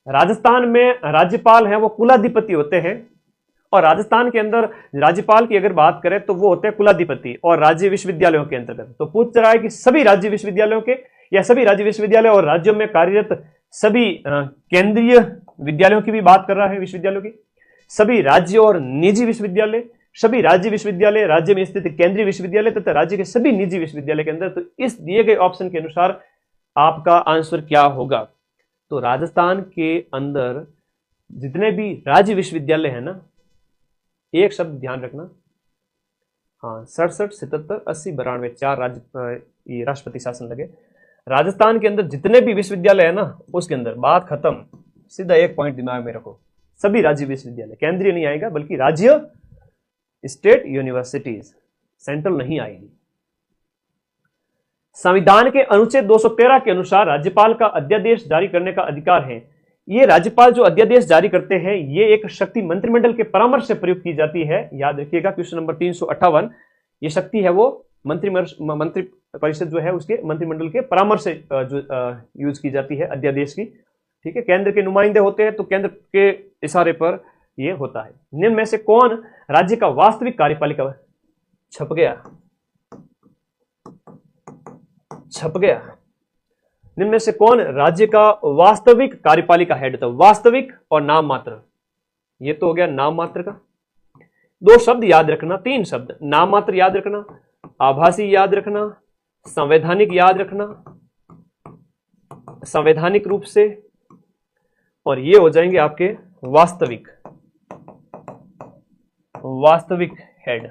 राजस्थान में राज्यपाल हैं वो कुलाधिपति होते हैं, और राजस्थान के अंदर राज्यपाल की अगर बात करें तो वो होते हैं कुलाधिपति और राज्य विश्वविद्यालयों के अंतर्गत। तो पूछ रहा है कि सभी राज्य विश्वविद्यालयों के या सभी राज्य विश्वविद्यालय और राज्यों में कार्यरत सभी केंद्रीय विद्यालयों की भी बात कर रहा है, विश्वविद्यालयों की, सभी राज्य और निजी विश्वविद्यालय, सभी राज्य विश्वविद्यालय, राज्य में स्थित केंद्रीय विश्वविद्यालय तथा राज्य के सभी निजी विश्वविद्यालय के अंदर। तो इस दिए गए ऑप्शन के अनुसार आपका आंसर क्या होगा? तो राजस्थान के अंदर जितने भी राज्य विश्वविद्यालय है ना, एक शब्द ध्यान रखना, हाँ 67, 77, 80, 92 4 राज्य राष्ट्रपति शासन लगे। राजस्थान के अंदर जितने भी विश्वविद्यालय है ना, उसके अंदर बात खत्म, सीधा एक पॉइंट दिमाग में रखो, सभी राज्य विश्वविद्यालय, केंद्रीय नहीं आएगा बल्कि राज्य, स्टेट यूनिवर्सिटीज, सेंट्रल नहीं आएगी। संविधान के अनुच्छेद 213 के अनुसार राज्यपाल का अध्यादेश जारी करने का अधिकार है। ये राज्यपाल जो अध्यादेश जारी करते हैं, ये एक शक्ति मंत्रिमंडल के परामर्श से प्रयुक्त की जाती है। याद रखिएगा क्वेश्चन नंबर 358, ये शक्ति है वो मंत्री परिषद जो है उसके मंत्रिमंडल के परामर्श से जो यूज की जाती है अध्यादेश की। ठीक है, केंद्र के नुमाइंदे होते हैं तो केंद्र के इशारे पर यह होता है। निम्न में से कौन राज्य का वास्तविक कार्यपालिका, छप गया, निम्न में से कौन राज्य का वास्तविक कार्यपालिका हेड था? वास्तविक और नाम मात्र, ये तो हो गया नाम मात्र का। दो शब्द याद रखना, तीन शब्द, नाम मात्र याद रखना, आभासी याद रखना, संवैधानिक याद रखना, संवैधानिक रूप से, और ये हो जाएंगे आपके वास्तविक हेड।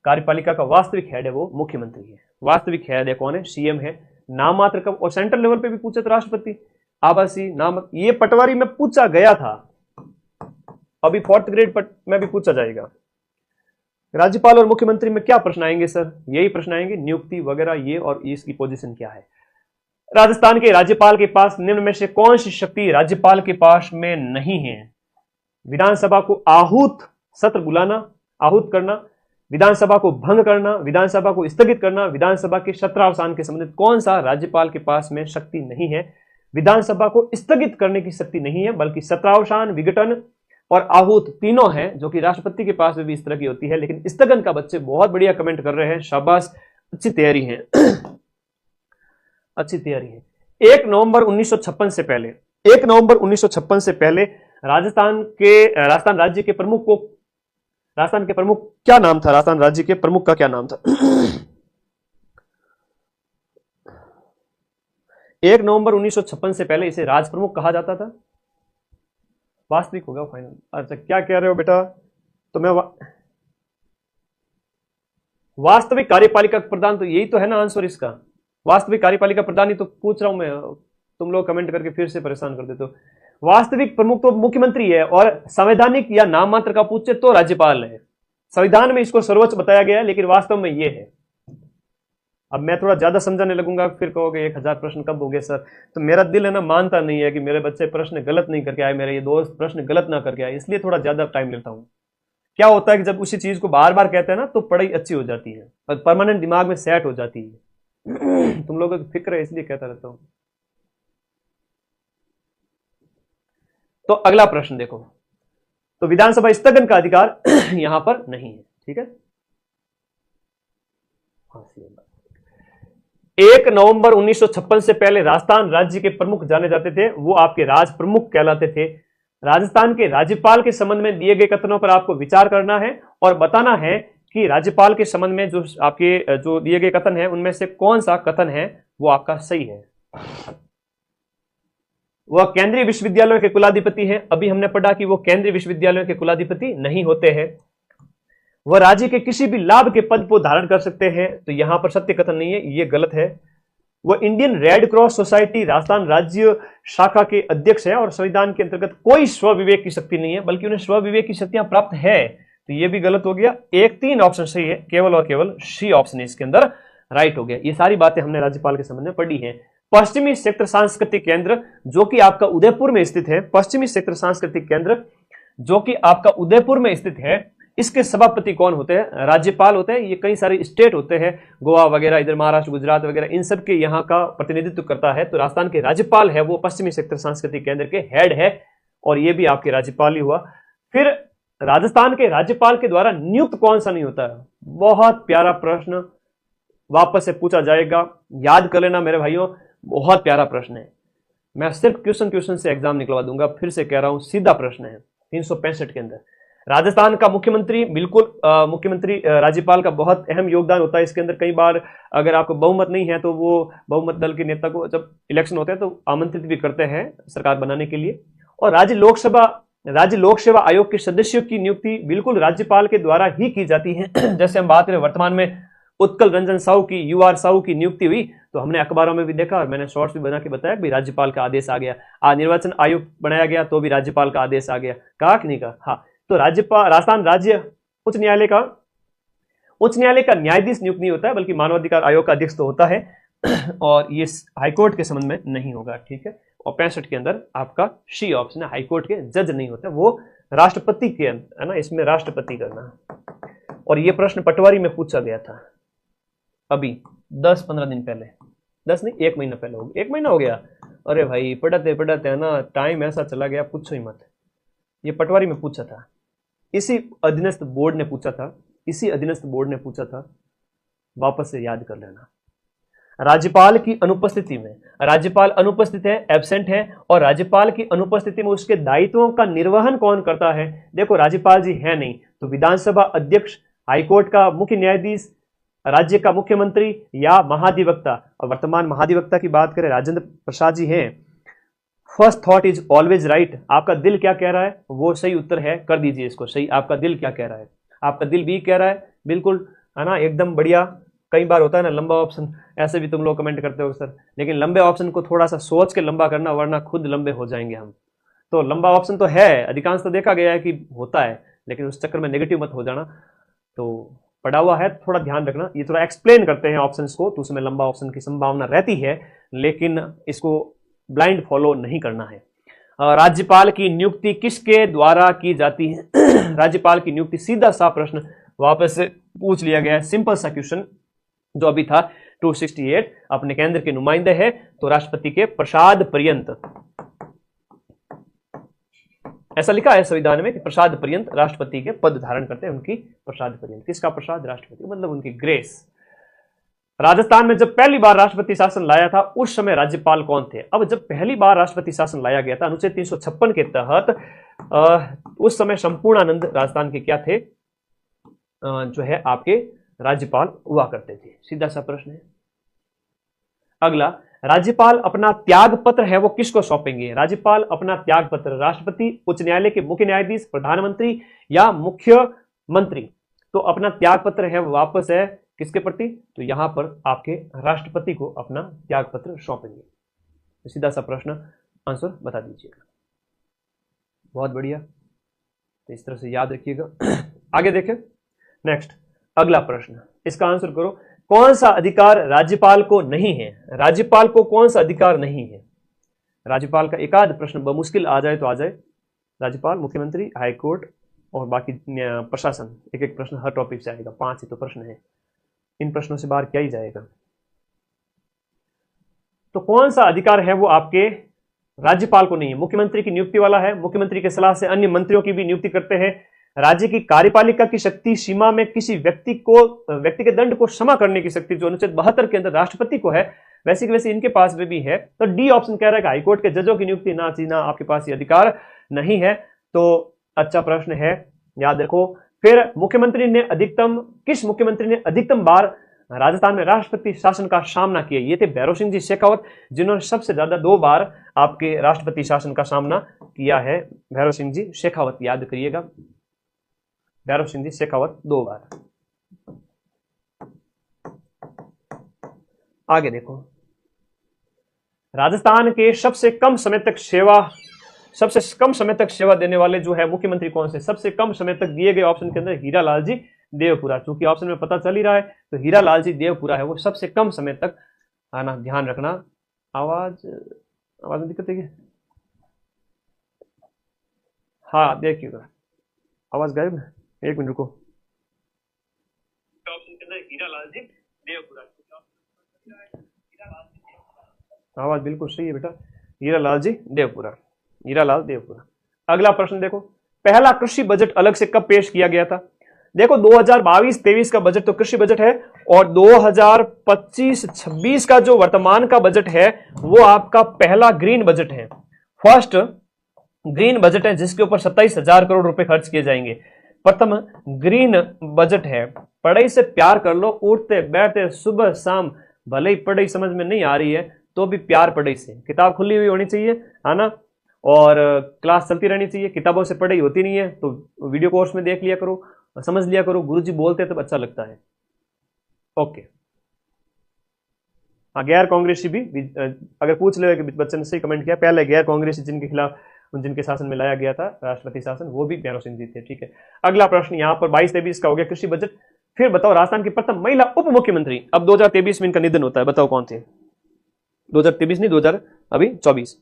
कार्यपालिका का वास्तविक हेड है वो मुख्यमंत्री है, वास्तविक हेड है कौन है? सीएम है। नाम मात्र का, और सेंट्रल लेवल पे भी पूछा था राष्ट्रपति, आभासी, नाम, ये पटवारी में पूछा गया था, अभी 4th ग्रेड में भी पूछा जाएगा। राज्यपाल और मुख्यमंत्री में क्या प्रश्न आएंगे सर? यही प्रश्न आएंगे, नियुक्ति वगैरह ये, और इसकी पोजीशन क्या है। राजस्थान के राज्यपाल के पास निम्न में से कौन सी शक्ति राज्यपाल के पास में नहीं है? विधानसभा को आहूत सत्र बुलाना, आहूत करना, विधानसभा को भंग करना, विधानसभा को स्थगित करना, विधानसभा के सत्रावसान के संबंधित कौन सा राज्यपाल के पास में शक्ति नहीं है? विधानसभा को स्थगित करने की शक्ति नहीं है, बल्कि सत्रावसान, विघटन और आहूत तीनों हैं, जो कि राष्ट्रपति के पास में भी इस तरह की होती है। लेकिन स्थगन का बच्चे बहुत बढ़िया कमेंट कर रहे हैं, शाबाश, अच्छी तैयारी है अच्छी तैयारी है। 1 नवंबर 1956 से पहले, 1 नवंबर 1956 से पहले राजस्थान राज्य के प्रमुख को, राजस्थान के प्रमुख क्या नाम था? राजस्थान राज्य के प्रमुख का क्या नाम था? 1 नवंबर 1956 से पहले इसे राज प्रमुख कहा जाता था। वास्तविक होगा फाइनल। अच्छा, क्या कह रहे हो बेटा? तो मैं वास्तविक कार्यपालिका प्रधान, तो यही तो है ना आंसर इसका, वास्तविक कार्यपालिका प्रधान ही तो पूछ रहा हूं मैं, तुम लोग कमेंट करके फिर से परेशान कर देते हो। वास्तविक प्रमुख तो मुख्यमंत्री है, और संवैधानिक या नाम मात्र का पूछे तो राज्यपाल है। संविधान में इसको सर्वोच्च बताया गया है, लेकिन वास्तव में ये है। अब मैं थोड़ा ज्यादा समझाने लगूंगा, फिर कहोगे 1000 प्रश्न कब हो गए सर? तो मेरा दिल है ना मानता नहीं है कि मेरे बच्चे प्रश्न गलत नहीं करके आए, मेरे ये दोस्त प्रश्न गलत ना करके आए, इसलिए थोड़ा ज्यादा टाइम लेता हूं। क्या होता है कि जब उसी चीज को बार बार कहते हैं ना, तो पढ़ाई अच्छी हो जाती है और परमानेंट दिमाग में सेट हो जाती है। तुम लोगों की फिक्र है, इसलिए कहता रहता हूं। तो अगला प्रश्न देखो, तो विधानसभा स्थगन का अधिकार यहां पर नहीं है। ठीक है, 1 नवंबर 1956 से पहले राजस्थान राज्य के प्रमुख जाने जाते थे, वो आपके राज प्रमुख कहलाते थे। राजस्थान के राज्यपाल के संबंध में दिए गए कथनों पर आपको विचार करना है और बताना है कि राज्यपाल के संबंध में जो आपके जो दिए गए कथन है, उनमें से कौन सा कथन है वो आपका सही है। वह केंद्रीय विश्वविद्यालयों के कुलाधिपति हैं। अभी हमने पढ़ा कि वो केंद्रीय विश्वविद्यालयों के कुलाधिपति नहीं होते हैं। वह राज्य के किसी भी लाभ के पद को धारण कर सकते हैं, तो यहां पर सत्य कथन नहीं है, ये गलत है। वह Indian red cross society Rajasthan राज्य शाखा के अध्यक्ष है, और संविधान के अंतर्गत कोई स्वविवेक की शक्ति नहीं है, बल्कि उन्हें स्वविवेक की शक्तियां प्राप्त है, तो ये भी गलत हो गया। 1-3 ऑप्शन सही है, केवल और केवल सी ऑप्शन इसके अंदर राइट हो गया। ये सारी बातें हमने राज्यपाल के संबंध में पढ़ी है। पश्चिमी क्षेत्र सांस्कृतिक केंद्र जो कि आपका उदयपुर में स्थित है, पश्चिमी क्षेत्र सांस्कृतिक केंद्र जो कि आपका उदयपुर में स्थित है, इसके सभापति कौन होते हैं? राज्यपाल होते हैं। ये कई सारे स्टेट होते हैं, गोवा वगैरह, इधर महाराष्ट्र, गुजरात वगैरह, इन सब के यहाँ का प्रतिनिधित्व करता है। तो राजस्थान के राज्यपाल है वो पश्चिमी क्षेत्र सांस्कृतिक केंद्र के हेड है, और ये भी आपके राज्यपाल ही हुआ। फिर राजस्थान के राज्यपाल के द्वारा नियुक्त कौन सा नहीं होता है? बहुत प्यारा प्रश्न, वापस से पूछा जाएगा, याद कर लेना मेरे भाइयों, बहुत प्यारा प्रश्न है। मैं सिर्फ क्वेश्चन से एग्जाम निकलवा दूंगा, फिर से कह रहा हूं, सीधा प्रश्न है 365 के अंदर। राजस्थान का मुख्यमंत्री, बिल्कुल मुख्यमंत्री राज्यपाल का बहुत अहम योगदान होता है इसके अंदर। कई बार अगर आपको बहुमत नहीं है तो वो बहुमत दल के नेता को जब इलेक्शन होते हैं तो आमंत्रित भी करते हैं सरकार बनाने के लिए। और राज्य लोक सेवा आयोग के सदस्यों की नियुक्ति बिल्कुल राज्यपाल के द्वारा ही की जाती है। जैसे हम बात करें वर्तमान में उत्कल रंजन साहू की, यूआर साहू की नियुक्ति हुई, तो हमने अखबारों में भी देखा और मैंने शॉर्ट्स भी बना के बताया कि राज्यपाल का आदेश आ गया। आज निर्वाचन आयोग बनाया गया तो भी राज्यपाल का आदेश आ गया। कहा कि नहीं कहा? हाँ। तो राजस्थान राज्य उच्च न्यायालय का न्यायाधीश नियुक्त नहीं होता है, बल्कि मानवाधिकार आयोग का अध्यक्ष तो होता है, और ये हाईकोर्ट के संबंध में नहीं होगा, ठीक है। और 65 के अंदर आपका सी ऑप्शन है, हाईकोर्ट के जज नहीं होते, वो राष्ट्रपति के है ना, इसमें राष्ट्रपति करना। और ये प्रश्न पटवारी में पूछा गया था अभी 10-15 दिन पहले, 10 नहीं 1 महीना पहले, 1 महीना हो गया। अरे भाई पढ़ाते है ना, टाइम ऐसा चला गया, पूछो ही मत। ये पटवारी में पूछा था, इसी अधीनस्थ बोर्ड ने पूछा था, वापस से याद कर लेना। राज्यपाल की अनुपस्थिति में, राज्यपाल अनुपस्थित है, एब्सेंट है, और राज्यपाल की अनुपस्थिति में उसके दायित्वों का निर्वहन कौन करता है? देखो राज्यपाल जी है नहीं तो विधानसभा अध्यक्ष, हाईकोर्ट का मुख्य न्यायाधीश, राज्य का मुख्यमंत्री या महाधिवक्ता। और वर्तमान महाधिवक्ता की बात करें, राजेंद्र प्रसाद जी हैं। First thought is always right. आपका दिल क्या कह रहा है वो सही उत्तर है, कर दीजिए इसको सही। आपका दिल क्या कह रहा है? आपका दिल भी कह रहा है, बिल्कुल, है ना, एकदम बढ़िया। कई बार होता है ना लंबा ऑप्शन, ऐसे भी तुम लोग कमेंट करते हो सर, लेकिन लंबे ऑप्शन को थोड़ा सा सोच के लंबा करना, वरना खुद लंबे हो जाएंगे हम। तो लंबा ऑप्शन तो है, अधिकांश तो देखा गया है कि होता है, लेकिन उस चक्कर में नेगेटिव मत हो जाना। तो पढ़ा हुआ है, थोड़ा ध्यान रखना। ये थोड़ा एक्सप्लेन करते हैं ऑप्शंस को, तो उसमें लंबा ऑप्शन की संभावना रहती है, लेकिन इसको ब्लाइंड फॉलो नहीं करना है। राज्यपाल की नियुक्ति किसके द्वारा की जाती है? राज्यपाल की नियुक्ति, सीधा सा प्रश्न वापस से पूछ लिया गया है, सिंपल सा क्वेश्चन जो अभी था 268। अपने केंद्र के नुमाइंदे है तो राष्ट्रपति के प्रसाद पर्यंत, ऐसा लिखा है संविधान में कि प्रसाद पर्यंत राष्ट्रपति के पद धारण करते हैं, उनकी प्रसाद पर्यंत। किसका प्रसाद? राष्ट्रपति, मतलब उनकी ग्रेस। राजस्थान में जब पहली बार राष्ट्रपति शासन लाया था उस समय राज्यपाल कौन थे? अब जब पहली बार राष्ट्रपति शासन लाया गया था अनुच्छेद 356 के तहत, उस समय संपूर्णानंद राजस्थान के क्या थे? जो है आपके राज्यपाल हुआ करते थे। सीधा सा प्रश्न है। अगला, राज्यपाल अपना त्याग पत्र है वो किसको सौंपेंगे? राज्यपाल अपना त्याग पत्र राष्ट्रपति, उच्च न्यायालय के मुख्य न्यायाधीश, प्रधानमंत्री या मुख्यमंत्री। तो अपना त्याग पत्र है वो वापस है किसके प्रति? तो यहां पर आपके राष्ट्रपति को अपना त्याग पत्र सौंपेंगे। तो सीधा सा प्रश्न, आंसर बता दीजिएगा। बहुत बढ़िया, तो इस तरह से याद रखिएगा। आगे देखें, नेक्स्ट अगला प्रश्न, इसका आंसर करो। कौन सा अधिकार राज्यपाल को नहीं है? राज्यपाल को कौन सा अधिकार नहीं है? राज्यपाल का एक आध प्रश्न बमुश्किल आ जाए तो आ जाए। राज्यपाल, मुख्यमंत्री, हाईकोर्ट और बाकी प्रशासन, एक एक प्रश्न हर टॉपिक से आएगा। 5 ही तो प्रश्न है, इन प्रश्नों से बाहर क्या ही जाएगा। तो कौन सा अधिकार है वो आपके राज्यपाल को नहीं है? मुख्यमंत्री की नियुक्ति वाला है, मुख्यमंत्री के सलाह से अन्य मंत्रियों की भी नियुक्ति करते हैं। राज्य की कार्यपालिका की शक्ति सीमा में किसी व्यक्ति के दंड को क्षमा करने की शक्ति जो अनुच्छेद 72 के अंदर राष्ट्रपति को है, वैसे की वैसे इनके पास भी है। तो डी ऑप्शन कह रहा है कि हाईकोर्ट के जजों की नियुक्ति ना चीना, आपके पास ये अधिकार नहीं है। तो अच्छा प्रश्न है, याद रखो। फिर किस मुख्यमंत्री ने अधिकतम बार राजस्थान में राष्ट्रपति शासन का सामना किया? ये थे भैरव सिंह जी शेखावत, जिन्होंने सबसे ज्यादा 2 बार आपके राष्ट्रपति शासन का सामना किया है। भैरव सिंह जी शेखावत, याद करिएगा, भैरव सिंह जी शेखावत 2 बार। आगे देखो, राजस्थान के सबसे कम समय तक सेवा देने वाले जो है मुख्यमंत्री कौन से? सबसे कम समय तक दिए गए ऑप्शन के अंदर हीरा लाल जी देवपुरा, चूंकि ऑप्शन में पता चल ही रहा है तो हीरा लाल जी देवपुरा है वो सबसे कम समय तक आना। ध्यान रखना। आवाज में दिक्कत है क्या? हाँ देखिएगा, आवाज गायब है। एक मिनट रुको। ऑप्शन के अंदर हीरालाल जी देवपुरा। आवाज बिल्कुल सही है बेटा, हीरालाल जी देवपुरा, हीरालाल देवपुरा। अगला प्रश्न देखो, पहला कृषि बजट अलग से कब पेश किया गया था? देखो 2022-23 का बजट तो कृषि बजट है, और 2025-26 का जो वर्तमान का बजट है वो आपका पहला ग्रीन बजट है, फर्स्ट ग्रीन बजट है, जिसके ऊपर 27,000 करोड़ रुपए खर्च किए जाएंगे। प्रथम ग्रीन बजट है। पढ़ाई से प्यार कर लो, उठते बैठते सुबह शाम, भले ही पढ़ाई समझ में नहीं आ रही है तो भी प्यार पढ़ाई से, किताब खुली हुई होनी चाहिए, है ना, और क्लास चलती रहनी चाहिए। किताबों से पढ़ाई होती नहीं है तो वीडियो कोर्स में देख लिया करो, समझ लिया करो, गुरुजी बोलते हैं तब अच्छा लगता है। ओके, हाँ, गैर कांग्रेसी भी अगर पूछ ले कि बच्चे ने सही कमेंट किया, पहले गैर कांग्रेसी जिनके खिलाफ, जिनके शासन में लाया गया था राष्ट्रपति शासन, वो भी भैरव सिंह जी थे। ठीक है, अगला प्रश्न यहाँ पर 22-23 का हो गया कृषि बजट। फिर बताओ राजस्थान की प्रथम महिला उप मुख्यमंत्री, अब 2023 में इनका निधन होता है, बताओ कौन थे? 2023 नहीं, 2024।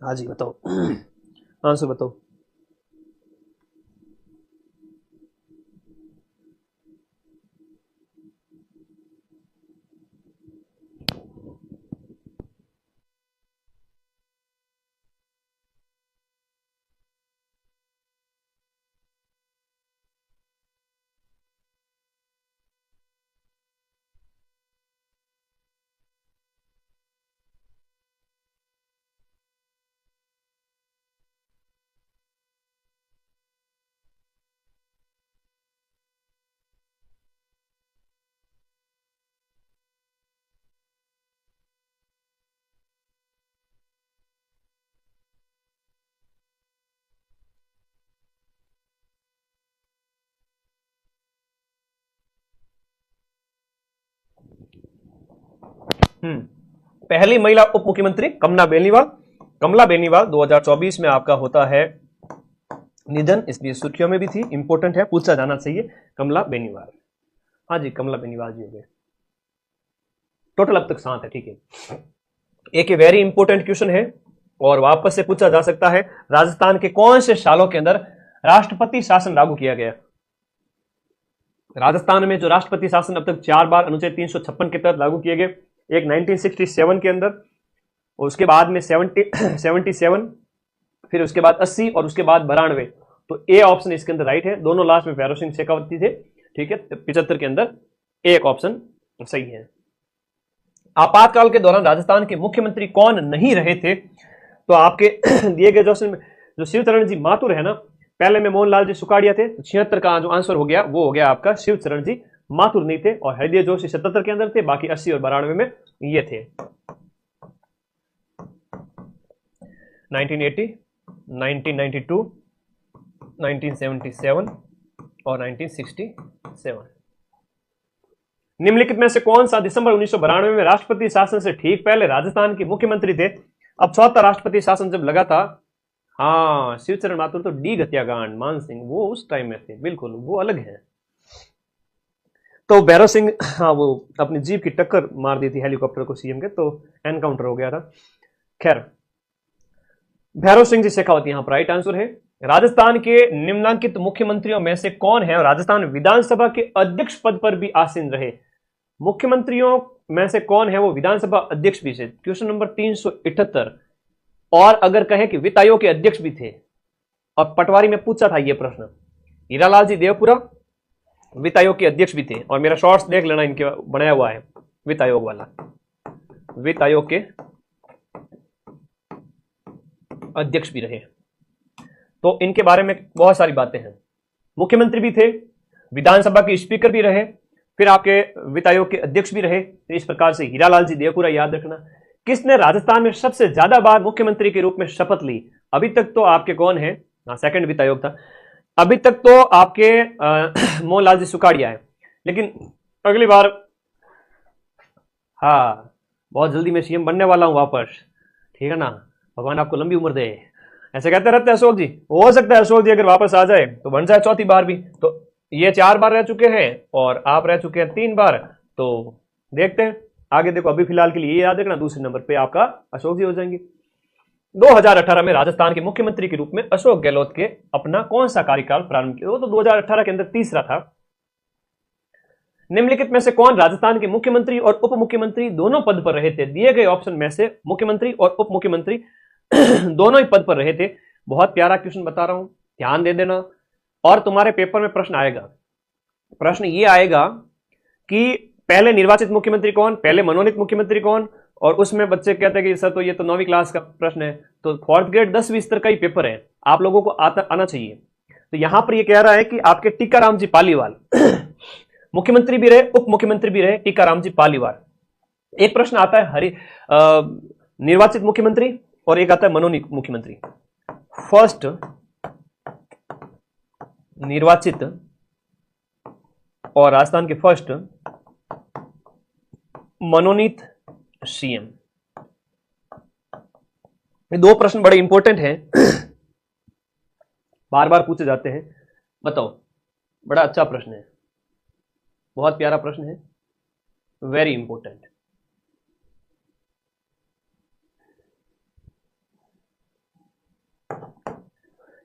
हाँ जी बताओ, आंसर बताओ। पहली महिला उप मुख्यमंत्री कमला बेनीवाल। कमला बेनीवाल 2024 में आपका होता है निधन, इसलिए सुर्खियों में भी थी, इंपॉर्टेंट है, पूछा जाना चाहिए, कमला बेनीवाल। हाँ जी, कमला बेनीवाल जी हो गए। टोटल अब तक 7 है। ठीक है, एक वेरी इंपॉर्टेंट क्वेश्चन है और वापस से पूछा जा सकता है, राजस्थान के कौन से सालों के अंदर राष्ट्रपति शासन लागू किया गया? राजस्थान में जो राष्ट्रपति शासन अब तक 4 बार अनुच्छेद 356 के तहत लागू किए गए, एक 1967 के अंदर, और उसके बाद में 77, फिर उसके बाद 80 और उसके बाद 92। तो ए ऑप्शन इसके अंदर राइट है, दोनों लास्ट में भैरव सिंह शेखावत थे। ठीक है, 75 के अंदर एक ऑप्शन सही है। आपातकाल के दौरान राजस्थान के मुख्यमंत्री कौन नहीं रहे थे? तो आपके दिए गए जो शिवचरण जी माथुर है ना, पहले में मोहनलाल जी सुखाड़िया थे, 76 का जो आंसर हो गया वो हो गया आपका शिवचरण जी माथुर नहीं थे, और हृदय जोशी 77 के अंदर थे, बाकी 80 और 92 में ये थे। 1980, 1992, 1977 और 1967। निम्नलिखित में से कौन सा दिसंबर 1992 में राष्ट्रपति शासन से ठीक पहले राजस्थान के मुख्यमंत्री थे? अब 74 राष्ट्रपति शासन जब लगा था, हाँ, शिवचरण माथुर तो डी हत्याकांड, मान सिंह, वो उस टाइम में थे, बिल्कुल वो अलग है। तो भैरव सिंह, हाँ, वो अपनी जीप की टक्कर मार दी थी हेलीकॉप्टर को सीएम के, तो एनकाउंटर हो गया था। खैर, भैरव सिंह जी शेखावत यहां पर राइट आंसर है। राजस्थान के निम्नलिखित मुख्यमंत्रियों में से कौन है राजस्थान विधानसभा के अध्यक्ष पद पर भी आसीन रहे? मुख्यमंत्रियों में से कौन है वो विधानसभा अध्यक्ष भी थे? Question number 378। और अगर कहें कि वित्त आयोग के अध्यक्ष भी थे, और पटवारी में पूछा था ये प्रश्न, हीरालाल जी देवपुरा वित्त आयोग के अध्यक्ष भी थे, और मेरा शॉर्ट्स देख लेना, इनके बनाया हुआ है वित्त आयोग वाला, वित्त आयोग के अध्यक्ष भी रहे। तो इनके बारे में बहुत सारी बातें हैं, मुख्यमंत्री भी थे, विधानसभा के स्पीकर भी रहे, फिर आपके वित्त आयोग के अध्यक्ष भी रहे। तो इस प्रकार से हीरालाल जी देवपुरा याद रखना। किसने राजस्थान में सबसे ज्यादा बार मुख्यमंत्री के रूप में शपथ ली? अभी तक तो आपके कौन है, सेकंड वित्त आयोग था, अभी तक तो आपके मोहनलाल जी सुखाड़िया है, लेकिन अगली बार, हाँ, बहुत जल्दी मैं सीएम बनने वाला हूं वापस, ठीक है ना, भगवान आपको लंबी उम्र दे, ऐसे कहते रहते हैं अशोक जी। हो सकता है अशोक जी अगर वापस आ जाए तो बन जाए चौथी बार भी। तो ये 4 बार रह चुके हैं और आप रह चुके हैं 3 बार। तो देखते हैं आगे। देखो अभी फिलहाल के लिए ये याद रखना, दूसरे नंबर पे आपका अशोक जी हो जाएंगे। 2018 में राजस्थान के मुख्यमंत्री के रूप में अशोक गहलोत के अपना कौन सा कार्यकाल प्रारंभ किया? वो तो 2018 के अंदर तीसरा था। निम्नलिखित में से कौन राजस्थान के मुख्यमंत्री और उप मुख्यमंत्री दोनों पद पर रहे थे? दिए गए ऑप्शन में से मुख्यमंत्री और उप मुख्यमंत्री दोनों ही पद पर रहे थे। बहुत प्यारा क्वेश्चन बता रहा हूं, ध्यान दे देना। और तुम्हारे पेपर में प्रश्न आएगा, प्रश्न ये आएगा कि पहले निर्वाचित मुख्यमंत्री कौन, पहले मनोनीत मुख्यमंत्री कौन। और उसमें बच्चे कहते हैं कि सर तो ये तो 9वीं क्लास का प्रश्न है, तो 4th ग्रेड 10वीं स्तर का ही पेपर है, आप लोगों को आना चाहिए। तो यहां पर ये कह रहा है कि आपके टीकाराम जी पालीवाल मुख्यमंत्री भी रहे, उप मुख्यमंत्री भी रहे, टीकाराम जी पालीवाल। एक प्रश्न आता है निर्वाचित मुख्यमंत्री और एक आता है मनोनीत मुख्यमंत्री। फर्स्ट निर्वाचित और राजस्थान के फर्स्ट मनोनीत सीएम। ये दो प्रश्न बड़े इंपॉर्टेंट हैं, बार बार पूछे जाते हैं। बताओ, बड़ा अच्छा प्रश्न है, बहुत प्यारा प्रश्न है, वेरी इंपॉर्टेंट।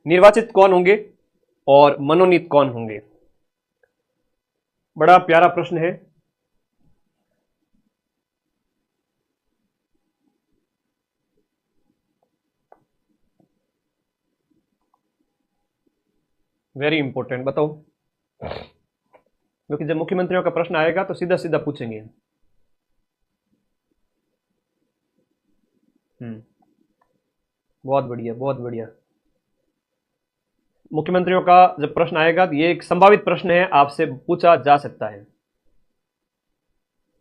निर्वाचित कौन होंगे और मनोनीत कौन होंगे? बड़ा प्यारा प्रश्न है। वेरी इंपॉर्टेंट, बताओ। क्योंकि जब मुख्यमंत्रियों का प्रश्न आएगा तो सीधा सीधा पूछेंगे। बहुत बढ़िया, बहुत बढ़िया। मुख्यमंत्रियों का जब प्रश्न आएगा तो ये एक संभावित प्रश्न है, आपसे पूछा जा सकता है,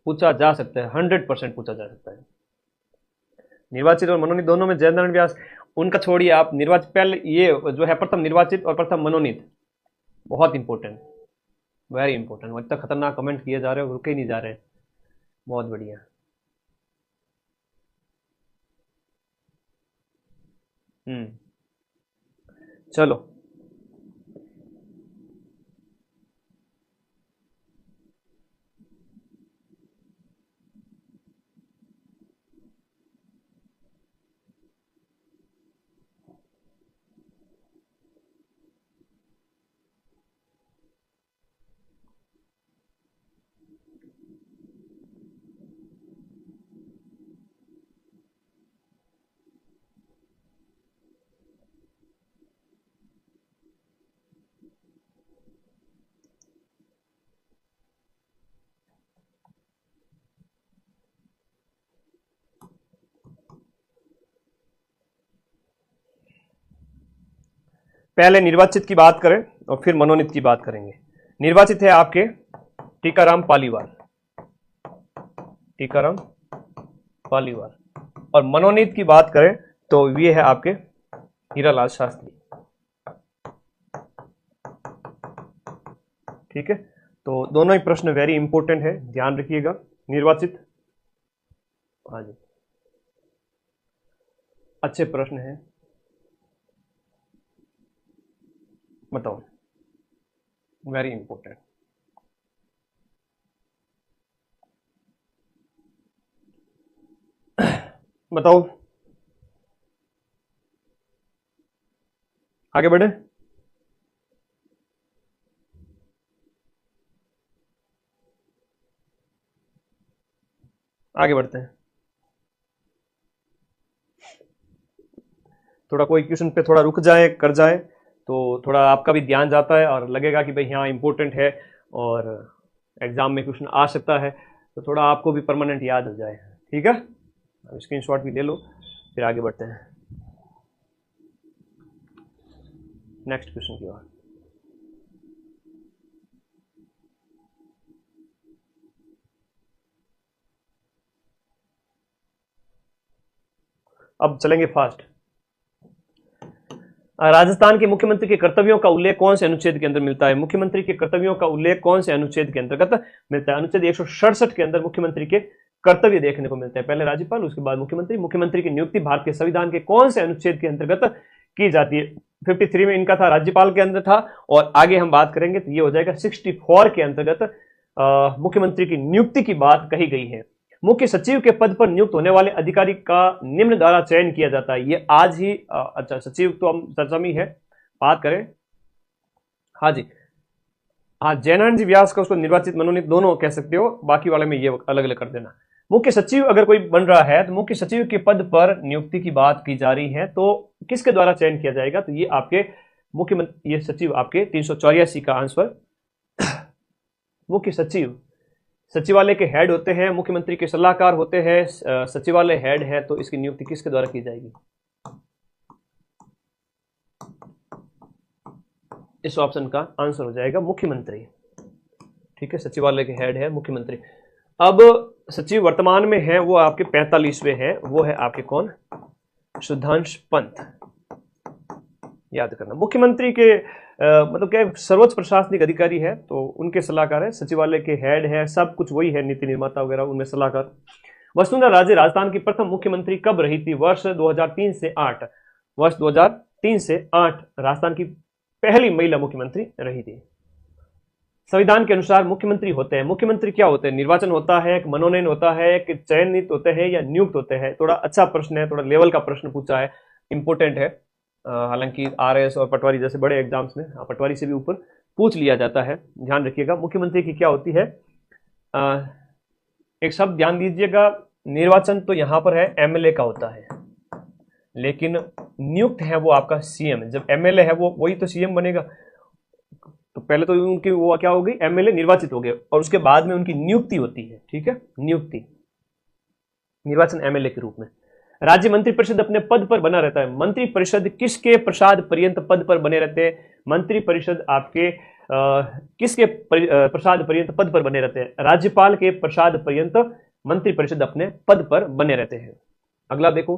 पूछा जा सकता है, 100% पूछा जा सकता है। निर्वाचित और मनोनीत दोनों में जयनारायण व्यास, उनका छोड़िए आप। निर्वाचित पहले ये जो है प्रथम निर्वाचित और प्रथम मनोनीत, बहुत इंपॉर्टेंट, वेरी इंपॉर्टेंट। वो इतना खतरनाक कमेंट किए जा रहे हो, रुके ही नहीं जा रहे, बहुत बढ़िया। चलो, पहले निर्वाचित की बात करें और फिर मनोनीत की बात करेंगे। निर्वाचित है आपके टीकाराम पालीवाल, टीकाराम पालीवाल। और मनोनीत की बात करें तो ये है आपके हीरालाल शास्त्री। ठीक है, तो दोनों ही प्रश्न वेरी इंपॉर्टेंट है, ध्यान रखिएगा। निर्वाचित, हाँ जी, अच्छे प्रश्न है। बताओ, वेरी इंपॉर्टेंट। बताओ, आगे बढ़े। आगे बढ़ते हैं। थोड़ा कोई क्वेश्चन पे थोड़ा रुक जाए, कर जाए तो थोड़ा आपका भी ध्यान जाता है और लगेगा कि भाई हाँ इंपॉर्टेंट है और एग्जाम में क्वेश्चन आ सकता है, तो थोड़ा आपको भी परमानेंट याद हो जाए। ठीक है, स्क्रीनशॉट भी ले लो, फिर आगे बढ़ते हैं नेक्स्ट क्वेश्चन की ओर। अब चलेंगे फास्ट। राजस्थान के मुख्यमंत्री के कर्तव्यों का उल्लेख कौन से अनुच्छेद के अंदर मिलता है? मुख्यमंत्री के कर्तव्यों का उल्लेख कौन से अनुच्छेद के अंतर्गत मिलता है? अनुच्छेद 167 के अंदर मुख्यमंत्री के कर्तव्य देखने को मिलते हैं। पहले राज्यपाल, उसके बाद मुख्यमंत्री। मुख्यमंत्री की नियुक्ति भारत के संविधान के कौन से अनुच्छेद के अंतर्गत की जाती है। 53 में इनका था, राज्यपाल के अंदर था, और आगे हम बात करेंगे तो ये हो जाएगा 64 के अंतर्गत मुख्यमंत्री की नियुक्ति की बात कही गई है। मुख्य सचिव के पद पर नियुक्त होने वाले अधिकारी का निम्न द्वारा चयन किया जाता है। ये आज ही अच्छा, सचिव तो हम चर्चा में है, बात करें। हाँ जी, हाँ, जयनारायण जी व्यास का उसको निर्वाचित मनोनीत दोनों कह सकते हो, बाकी वाले में ये अलग अलग कर देना। मुख्य सचिव अगर कोई बन रहा है तो मुख्य सचिव के पद पर नियुक्ति की बात की जा रही है, तो किसके द्वारा चयन किया जाएगा? तो ये आपके मुख्यमंत्री, ये सचिव आपके 384 का आंसर। मुख्य सचिव सचिवालय के हेड होते हैं, मुख्यमंत्री के सलाहकार होते हैं, सचिवालय हेड है, तो इसकी नियुक्ति किसके द्वारा की जाएगी? इस ऑप्शन का आंसर हो जाएगा मुख्यमंत्री। ठीक है, सचिवालय के हेड है मुख्यमंत्री। अब सचिव वर्तमान में है वो आपके 45वें है, वो है आपके कौन? सुधांश पंत। याद करना, मुख्यमंत्री के मतलब क्या सर्वोच्च प्रशासनिक अधिकारी है, तो उनके सलाहकार है, सचिवालय के हेड है, सब कुछ वही है, नीति निर्माता वगैरह उनमें सलाहकार। वसुंधरा राजे राजस्थान की प्रथम मुख्यमंत्री कब रही थी? वर्ष 2003 से 8। वर्ष 2003 से 8 राजस्थान की पहली महिला मुख्यमंत्री रही थी। संविधान के अनुसार मुख्यमंत्री होते हैं, मुख्यमंत्री क्या होते हैं? निर्वाचन होता है, मनोनयन होता है, कि चयनित होते हैं या नियुक्त होते हैं? थोड़ा अच्छा प्रश्न है, थोड़ा लेवल का प्रश्न पूछा है, इंपोर्टेंट है। हालांकि आरएस और पटवारी जैसे बड़े एग्जाम्स में पटवारी से भी ऊपर पूछ लिया जाता है, ध्यान रखिएगा। मुख्यमंत्री की क्या होती है? एक शब्द ध्यान दीजिएगा, निर्वाचन तो यहां पर है एमएलए का होता है, लेकिन नियुक्त है वो आपका सीएम। जब एमएलए है वो वही तो सीएम बनेगा, तो पहले तो उनकी वो क्या हो गई, एमएलए निर्वाचित हो गए, और उसके बाद में उनकी नियुक्ति होती है। ठीक है, नियुक्ति, निर्वाचन एमएलए के रूप में। राज्य मंत्रिपरिषद अपने पद पर बना रहता है। मंत्रिपरिषद किसके प्रसाद पर्यंत पद पर बने रहते हैं? मंत्रिपरिषद आपके किसके प्रसाद पर्यंत पद पर बने रहते हैं? राज्यपाल के प्रसाद पर्यंत मंत्रिपरिषद अपने पद पर बने रहते हैं। अगला देखो,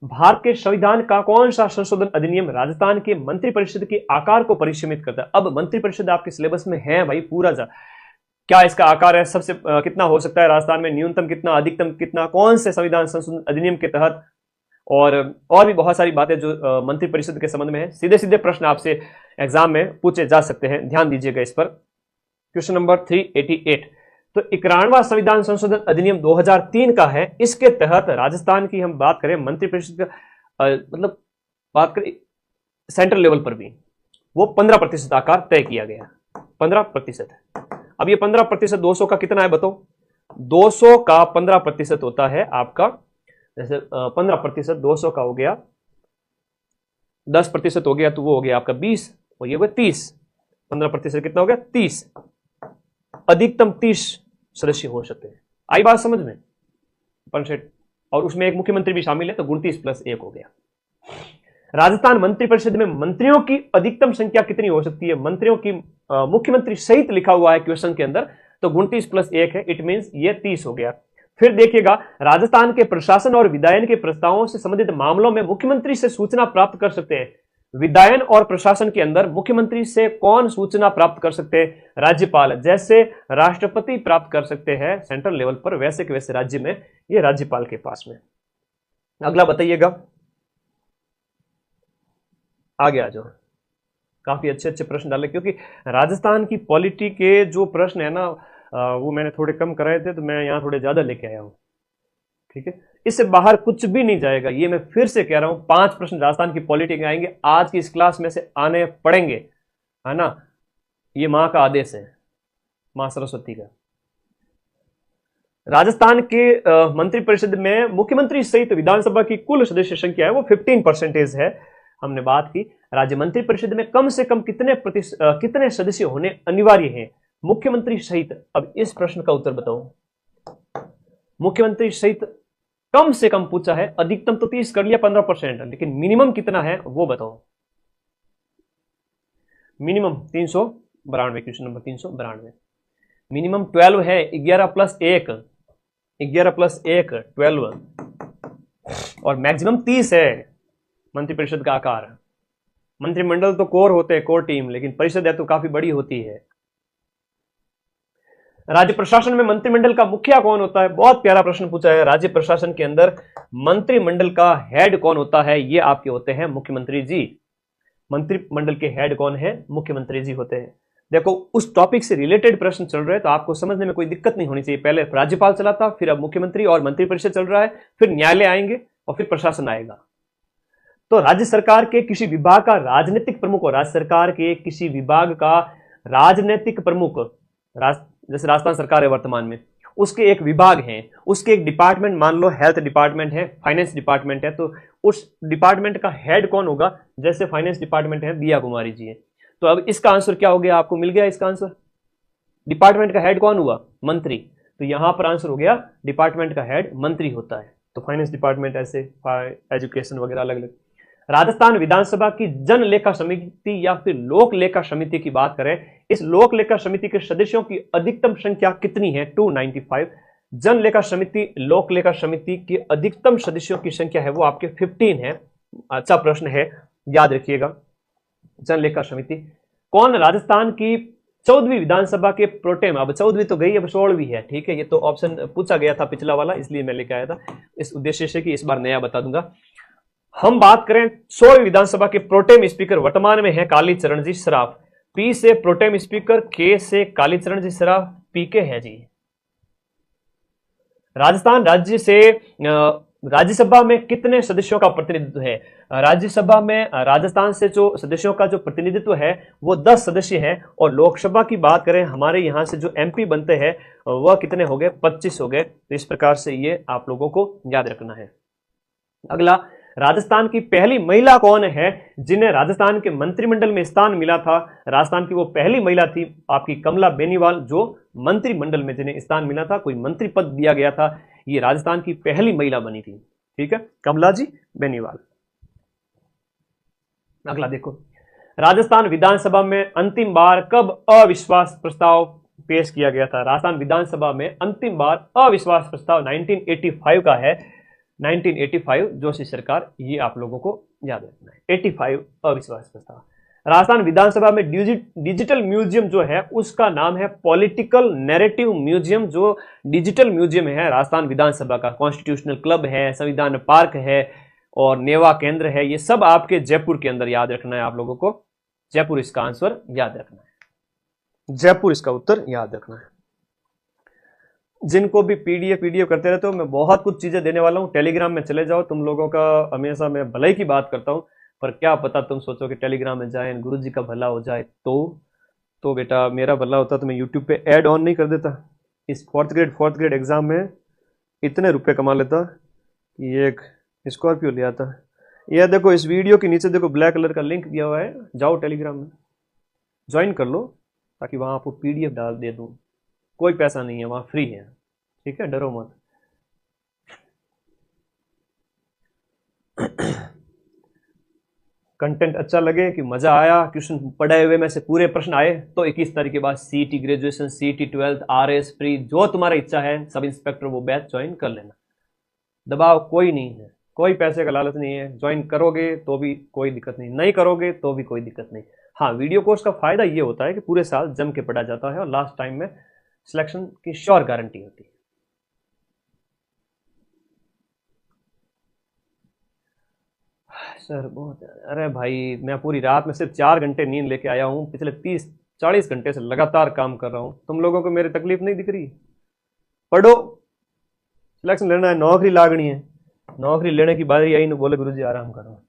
भारत के संविधान का कौन सा संशोधन अधिनियम राजस्थान के मंत्रिपरिषद के आकार को परिसीमित करता है? अब मंत्रिपरिषद आपके सिलेबस में है भाई पूरा जा, क्या इसका आकार है, सबसे कितना हो सकता है राजस्थान में, न्यूनतम कितना, अधिकतम कितना, कौन से संविधान संशोधन अधिनियम के तहत, और भी बहुत सारी बातें जो मंत्रिपरिषद के संबंध में है। सीधे सीधे प्रश्न आपसे एग्जाम में पूछे जा सकते हैं, ध्यान दीजिएगा इस पर। क्वेश्चन नंबर 388, तो 91वां संविधान संशोधन अधिनियम 2003 का है। इसके तहत राजस्थान की हम बात करें मंत्रिपरिषद का मतलब बात करें सेंट्रल लेवल पर भी, वो 15% आकार तय किया गया, 15%। अब ये 15% 200 का कितना है बताओ? 200 का 15% होता है आपका, जैसे 15% 200 का हो गया, 10% हो गया तो वो हो गया आपका 20, और ये हो गया 30। 15% कितना हो गया? 30। अधिकतम 30 सदस्य हो सकते हैं। आई बात समझ में? और उसमें एक मुख्यमंत्री भी शामिल है, तो 29 + 1 हो गया। राजस्थान मंत्रिपरिषद में मंत्रियों की अधिकतम संख्या कितनी हो सकती है? मंत्रियों की मुख्यमंत्री सहित लिखा हुआ है क्वेश्चन के अंदर, तो 29 + 1 है, इट मींस ये 30 हो गया। फिर देखिएगा, राजस्थान के प्रशासन और विधायन के प्रस्तावों से संबंधित मामलों में मुख्यमंत्री से सूचना प्राप्त कर सकते हैं। विधायन और प्रशासन के अंदर मुख्यमंत्री से कौन सूचना प्राप्त कर सकते हैं? राज्यपाल। जैसे राष्ट्रपति प्राप्त कर सकते हैं सेंट्रल लेवल पर, वैसे के वैसे राज्य में ये राज्यपाल के पास में। अगला बताइएगा, आगे आ जाओ। काफी अच्छे अच्छे प्रश्न डाले, क्योंकि राजस्थान की पॉलिटी के जो प्रश्न है ना, वो मैंने थोड़े कम कराए थे, तो मैं यहाँ थोड़े ज्यादा लेके आया हूँ। ठीक है, इससे बाहर कुछ भी नहीं जाएगा, ये मैं फिर से कह रहा हूं। 5 प्रश्न राजस्थान की पॉलिटी के आएंगे आज की इस क्लास में से, आने पड़ेंगे, है ना, ये मां का आदेश है, मां सरस्वती का। राजस्थान के मंत्रिपरिषद में मुख्यमंत्री सहित विधानसभा की कुल सदस्य संख्या है वो 15% है, हमने बात की। राज्य मंत्रिपरिषद में कम से कम कितने सदस्य होने अनिवार्य हैं मुख्यमंत्री सहित? अब इस प्रश्न का उत्तर बताओ। मुख्यमंत्री सहित कम से कम पूछा है, अधिकतम तो 30 कर लिया, 15%, लेकिन मिनिमम कितना है वो बताओ। Minimum 392, question number 392। मिनिमम 12 है, 11 + 1, 11 + 1 12, और मैक्सिमम 30 है मंत्रिपरिषद का आकार। मंत्रिमंडल तो कोर होते हैं, कोर टीम, लेकिन परिषद है तो काफी बड़ी होती है। राज्य प्रशासन में मंत्रिमंडल का मुखिया कौन होता है? बहुत प्यारा प्रश्न पूछा है। राज्य प्रशासन के अंदर मंत्रिमंडल का हेड कौन होता है? ये आपके होते हैं मुख्यमंत्री जी। मंत्रिमंडल के हेड कौन है? मुख्यमंत्री जी होते हैं। देखो, उस टॉपिक से रिलेटेड प्रश्न चल रहे हैं तो आपको समझने में कोई दिक्कत नहीं होनी चाहिए। पहले राज्यपाल चला था, फिर अब मुख्यमंत्री और मंत्रिपरिषद चल रहा है, फिर न्यायालय आएंगे और फिर प्रशासन आएगा। तो राज्य सरकार के किसी विभाग का राजनीतिक प्रमुख हो, राज्य सरकार के किसी विभाग का राजनीतिक प्रमुख, जैसे राजस्थान सरकार है वर्तमान में, उसके एक विभाग है, उसके एक डिपार्टमेंट, मान लो हेल्थ डिपार्टमेंट है, फाइनेंस डिपार्टमेंट है, तो उस डिपार्टमेंट का हेड कौन होगा? जैसे फाइनेंस डिपार्टमेंट है, दिया कुमारी जी है। तो अब इसका आंसर क्या हो गया? आपको मिल गया इसका आंसर। डिपार्टमेंट का हेड कौन हुआ? मंत्री। तो यहां पर आंसर हो गया डिपार्टमेंट का हेड मंत्री होता है। तो फाइनेंस डिपार्टमेंट, ऐसे एजुकेशन वगैरह अलग अलग। राजस्थान विधानसभा की जन लेखा समिति या फिर लोक लेखा समिति की बात करें, इस लोक लेखा समिति के सदस्यों की अधिकतम संख्या कितनी है? 295। जन लेखा समिति, लोक लेखा समिति की अधिकतम सदस्यों की संख्या है वो आपके 15 है। अच्छा प्रश्न है, याद रखिएगा। जन लेखा समिति कौन? राजस्थान की 14वीं विधानसभा के प्रोटेम, अब 14वीं तो गई, अब 16वीं है, ठीक है। ये तो ऑप्शन पूछा गया था पिछला वाला, इसलिए मैं लेके आया था इस उद्देश्य से कि इस बार नया बता दूंगा। हम बात करें 16वीं विधानसभा के प्रोटेम स्पीकर वर्तमान में है कालीचरण जी सराफ। पी से प्रोटेम स्पीकर, के से कालीचरण जी सराफ, पीके है जी। राजस्थान राज्य से राज्यसभा में कितने सदस्यों का प्रतिनिधित्व है? राज्यसभा में राजस्थान से जो सदस्यों का जो प्रतिनिधित्व है वो 10 सदस्य है। और लोकसभा की बात करें, हमारे यहां से जो एमपी बनते हैं वह कितने हो गए? 25 हो गए। तो इस प्रकार से ये आप लोगों को याद रखना है। अगला, राजस्थान की पहली महिला कौन है जिन्हें राजस्थान के मंत्रिमंडल में स्थान मिला था? राजस्थान की वो पहली महिला थी आपकी कमला बेनीवाल, जो मंत्रिमंडल में जिन्हें स्थान मिला था, कोई मंत्री पद दिया गया था, ये राजस्थान की पहली महिला बनी थी। ठीक है, कमला जी बेनीवाल। अगला देखो, राजस्थान विधानसभा में अंतिम बार कब अविश्वास प्रस्ताव पेश किया गया था? राजस्थान विधानसभा में अंतिम बार अविश्वास प्रस्ताव 1985 का है। 1985 जोशी सरकार, ये आप लोगों को याद रखना है। 85 अविश्वास प्रस्ताव। राजस्थान विधानसभा में डिजिटल म्यूजियम जो है उसका नाम है पॉलिटिकल नैरेटिव म्यूजियम, जो डिजिटल म्यूजियम है राजस्थान विधानसभा का। कॉन्स्टिट्यूशनल क्लब है, संविधान पार्क है और नेवा केंद्र है, ये सब आपके जयपुर के अंदर याद रखना है आप लोगों को। जयपुर इसका आंसर याद रखना है, जयपुर इसका उत्तर याद रखना है। जिनको भी पीडीएफ करते रहते हो, मैं बहुत कुछ चीजें देने वाला हूं, टेलीग्राम में चले जाओ। तुम लोगों का हमेशा मैं भलाई की बात करता हूं, पर क्या पता तुम सोचो कि टेलीग्राम में जाए गुरुजी का भला हो जाए। तो बेटा मेरा भला होता तो मैं यूट्यूब पे ऐड ऑन नहीं कर देता। इस फोर्थ ग्रेड एग्जाम में इतने रुपए कमा लेता कि एक स्कॉर्पियो ले आता। यह देखो, इस वीडियो के नीचे देखो ब्लैक कलर का लिंक दिया हुआ है, जाओ टेलीग्राम में ज्वाइन कर लो, ताकि वहां आपको पीडीएफ डाल दे दूं। कोई पैसा नहीं है, वहां फ्री है, ठीक है, डरो मत। कंटेंट अच्छा लगे कि मजा आया, क्वेश्चन पढ़े हुए में से पूरे प्रश्न आए, तो 21 तारीख के बाद CET graduation, CET 12th, RS free, जो तुम्हारा इच्छा है सब इंस्पेक्टर वो बैच ज्वाइन कर लेना। दबाव कोई नहीं है, कोई पैसे का लालच नहीं है। ज्वाइन करोगे तो भी कोई दिक्कत नहीं, नहीं करोगे तो भी कोई दिक्कत नहीं। हाँ, वीडियो कोर्स का फायदा ये होता है कि पूरे साल जम के पढ़ा जाता है और लास्ट टाइम में सिलेक्शन की श्योर गारंटी होती है। सर बहुत, अरे भाई मैं पूरी रात में सिर्फ 4 घंटे नींद लेके आया हूं, पिछले 30-40 घंटे से लगातार काम कर रहा हूं। तुम लोगों को मेरी तकलीफ नहीं दिख रही? पढ़ो, सिलेक्शन लेना है, नौकरी लागनी है। नौकरी लेने की बारी आई ना, बोले गुरुजी आराम करो,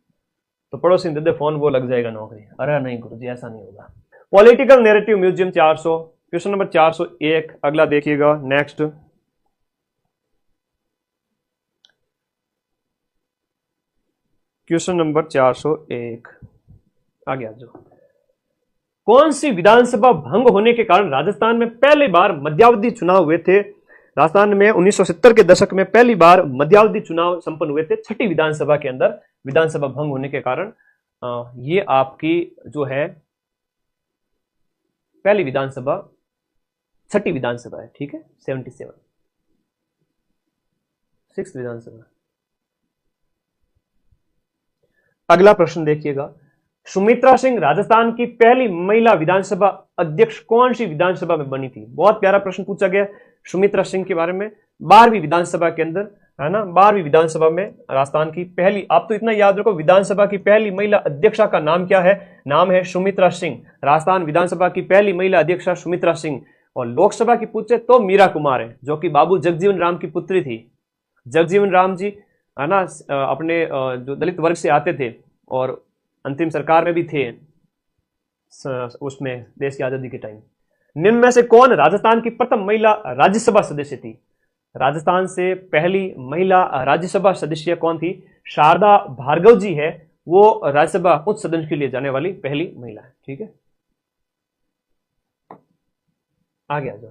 तो पड़ोसी दे दे फोन, वो लग जाएगा नौकरी। अरे नहीं गुरुजी, ऐसा नहीं होगा। Political narrative museum 400, question number 401। अगला देखिएगा, नेक्स्ट क्वेश्चन नंबर 401 आ गया। जो कौन सी विधानसभा भंग होने के कारण राजस्थान में पहली बार मध्यावधि चुनाव हुए थे? राजस्थान में 1970 के दशक में पहली बार मध्यावधि चुनाव संपन्न हुए थे, छठी विधानसभा के अंदर। विधानसभा भंग होने के कारण ये आपकी जो है पहली विधानसभा, छठी विधानसभा है, ठीक है, 77, 6th विधानसभा। अगला प्रश्न देखिएगा, सुमित्रा सिंह राजस्थान की पहली महिला विधानसभा अध्यक्ष कौन सी विधानसभा में बनी थी? बहुत प्यारा प्रश्न पूछा गया सुमित्रा सिंह के बारे में, 12वीं विधानसभा के अंदर, है ना, 12वीं विधानसभा में राजस्थान की पहली, आप तो इतना याद रखो, विधानसभा की पहली महिला अध्यक्षा का नाम क्या है? नाम है सुमित्रा सिंह। राजस्थान विधानसभा की पहली महिला अध्यक्षा सुमित्रा सिंह। और लोकसभा की पूछे तो मीरा कुमार है, जो कि बाबू जगजीवन राम की पुत्री थी। जगजीवन राम जी, है ना, अपने जो दलित वर्ग से आते थे और अंतिम सरकार में भी थे उसमें, देश की आजादी के टाइम। निम्न में से कौन राजस्थान की प्रथम महिला राज्यसभा सदस्य थी? राजस्थान से पहली महिला राज्यसभा सदस्य कौन थी? शारदा भार्गव जी है, वो राज्यसभा उच्च सदन के लिए जाने वाली पहली महिला है। ठीक है, आगे आ जाओ।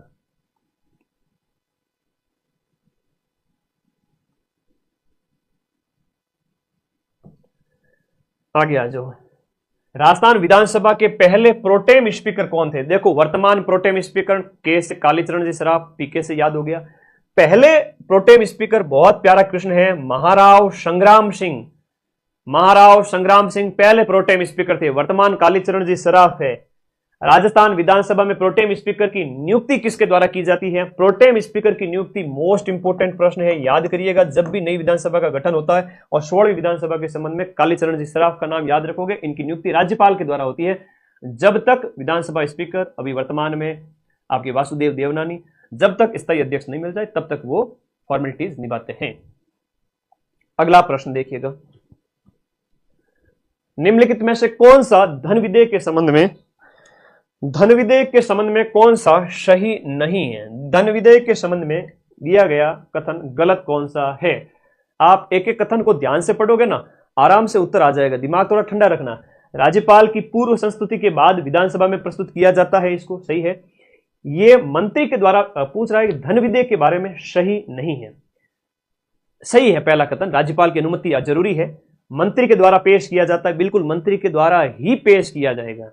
आगे आ जाओ। राजस्थान विधानसभा के पहले प्रोटेम स्पीकर कौन थे? देखो, वर्तमान प्रोटेम स्पीकर के से कालीचरण जी सराफ, पीके से याद हो गया। पहले प्रोटेम स्पीकर बहुत प्यारा कृष्ण है, महाराव संग्राम सिंह। महाराव संग्राम सिंह पहले प्रोटेम स्पीकर थे। वर्तमान कालीचरण जी सराफ है। राजस्थान विधानसभा में प्रोटेम स्पीकर की नियुक्ति किसके द्वारा की जाती है? प्रोटेम स्पीकर की नियुक्ति मोस्ट इंपोर्टेंट प्रश्न है, याद करिएगा जब भी नई विधानसभा का गठन होता है। और 16वीं विधानसभा के संबंध में कालीचरण जी सराफ का नाम याद रखोगे। इनकी नियुक्ति राज्यपाल के द्वारा होती है। जब तक विधानसभा स्पीकर, अभी वर्तमान में आपके वासुदेव देवनानी, जब तक स्थायी अध्यक्ष नहीं मिल जाए तब तक वो फॉर्मेलिटीज निभाते हैं। अगला प्रश्न देखिएगा, निम्नलिखित में से कौन सा धन विधेयक के संबंध में, धन विधेयक के संबंध में कौन सा सही नहीं है? धन विधेयक के संबंध में दिया गया कथन गलत कौन सा है? आप एक एक कथन को ध्यान से पढ़ोगे ना, आराम से उत्तर आ जाएगा। दिमाग थोड़ा ठंडा रखना। राज्यपाल की पूर्व संस्तुति के बाद विधानसभा में प्रस्तुत किया जाता है, इसको सही है। ये मंत्री के द्वारा पूछ रहा है कि धन विधेयक के बारे में सही नहीं है। सही है पहला कथन, राज्यपाल की अनुमति जरूरी है, मंत्री के द्वारा पेश किया जाता है, बिल्कुल मंत्री के द्वारा ही पेश किया जाएगा।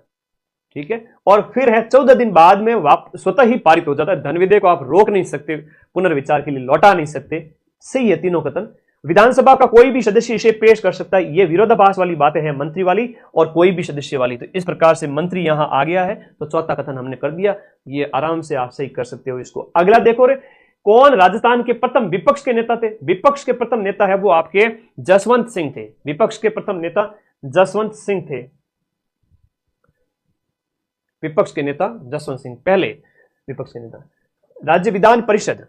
ठीक है, और फिर है 14 दिन बाद में स्वतः ही पारित हो जाता है। धन विधेयक को आप रोक नहीं सकते, पुनर्विचार के लिए लौटा नहीं सकते। सही है तीनों कथन। विधानसभा का कोई भी सदस्य इसे पेश कर सकता है, ये विरोधाभास वाली बातें हैं, मंत्री वाली और कोई भी सदस्य वाली। तो इस प्रकार से मंत्री यहां आ गया है, तो चौथा कथन हमने कर दिया। ये आराम से आप सही कर सकते हो इसको। अगला देखो रे, कौन राजस्थान के प्रथम विपक्ष के नेता थे? विपक्ष के प्रथम नेता है वो आपके जसवंत सिंह थे। विपक्ष के प्रथम नेता जसवंत सिंह थे। विपक्ष के नेता जसवंत सिंह पहले विपक्ष के नेता। राज्य विधान परिषद,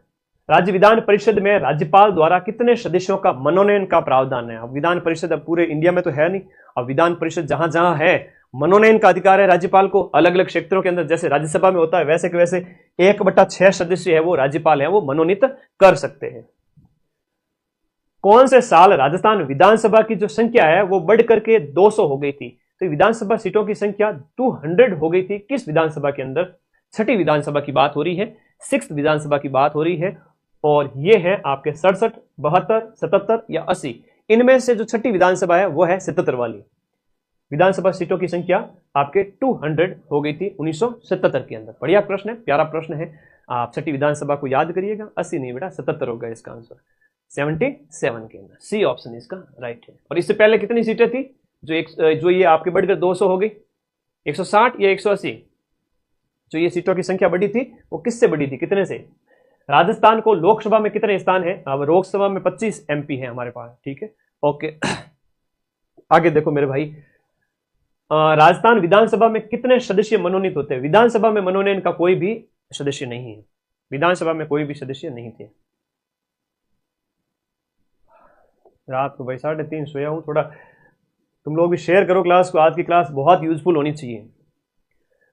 राज्य विधान परिषद में राज्यपाल द्वारा कितने सदस्यों का मनोनयन का प्रावधान है? अब विधान परिषद अब पूरे इंडिया में तो है नहीं, अब विधान परिषद जहां जहां है मनोनयन का अधिकार है राज्यपाल को। अलग अलग क्षेत्रों के अंदर जैसे राज्यसभा में होता है वैसे के वैसे 1/6 सदस्य है वो राज्यपाल है, वो मनोनीत कर सकते हैं। कौन से साल राजस्थान विधानसभा की जो संख्या है वो बढ़ करके 200 हो गई थी? तो विधानसभा सीटों की संख्या 200 हो गई थी। किस विधानसभा के अंदर? छठी विधानसभा की बात हो रही है, 6th विधानसभा की बात हो रही है। और ये है आपके 67, 72, 77 या 80। इनमें से जो छठी विधानसभा है वो है 77 वाली। विधानसभा सीटों की संख्या आपके 200 हो गई थी 1977 के अंदर। बढ़िया प्रश्न है, प्यारा प्रश्न है। आप छठी विधानसभा को याद करिएगा। 80 नहीं बेटा, 77 होगा इसका आंसर। 77 के अंदर सी ऑप्शन इसका राइट है। और इससे पहले कितनी सीटें थी जो ये आपके बढ़कर 200 हो गई? 160 या 180? जो ये सीटों की संख्या बढ़ी थी वो किससे बढ़ी थी, कितने से? राजस्थान को लोकसभा में कितने स्थान है? अब लोकसभा में 25 MP है हमारे पास। ठीक है, ओके। आगे देखो मेरे भाई, राजस्थान विधानसभा में कितने सदस्य मनोनीत होते हैं? विधानसभा में मनोनयन का कोई भी सदस्य नहीं है। विधानसभा में कोई भी सदस्य नहीं थे। रात को भाई 3:30 सोया हूं, थोड़ा तुम लोग भी शेयर करो क्लास को। आज की क्लास बहुत यूजफुल होनी चाहिए।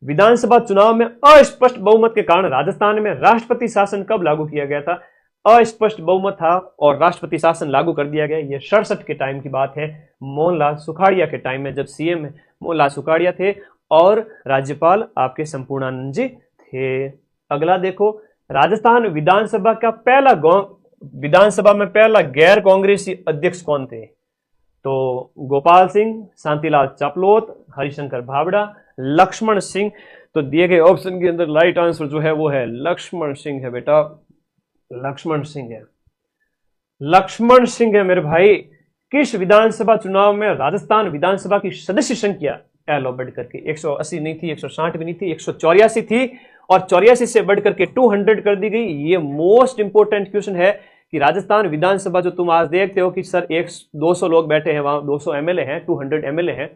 विधानसभा चुनाव में अस्पष्ट बहुमत के कारण राजस्थान में राष्ट्रपति शासन कब लागू किया गया था? अस्पष्ट बहुमत था और राष्ट्रपति शासन लागू कर दिया गया। ये 67 के टाइम की बात है, मोहनलाल सुखाड़िया के टाइम में, जब CM मोहनलाल सुखाड़िया थे और राज्यपाल आपके संपूर्णानंद जी थे। अगला देखो, राजस्थान विधानसभा का विधानसभा में पहला गैर कांग्रेसी अध्यक्ष कौन थे? तो गोपाल सिंह, शांतिलाल चापलोत, हरिशंकर भावड़ा, लक्ष्मण सिंह। तो दिए गए ऑप्शन के अंदर राइट आंसर जो है वो है लक्ष्मण सिंह है बेटा, लक्ष्मण सिंह है। लक्ष्मण सिंह है मेरे भाई। किस विधानसभा चुनाव में राजस्थान विधानसभा की सदस्य संख्या एल बढ़ करके 180 नहीं थी, 160 भी नहीं थी, 184 थी और 84 से बढ़ करके 200 कर दी गई। ये मोस्ट इंपोर्टेंट क्वेश्चन है कि राजस्थान विधानसभा जो तुम आज देखते हो कि सर 200 लोग बैठे हैं, वहां 200 एमएलए हैं, 200 एमएलए हैं,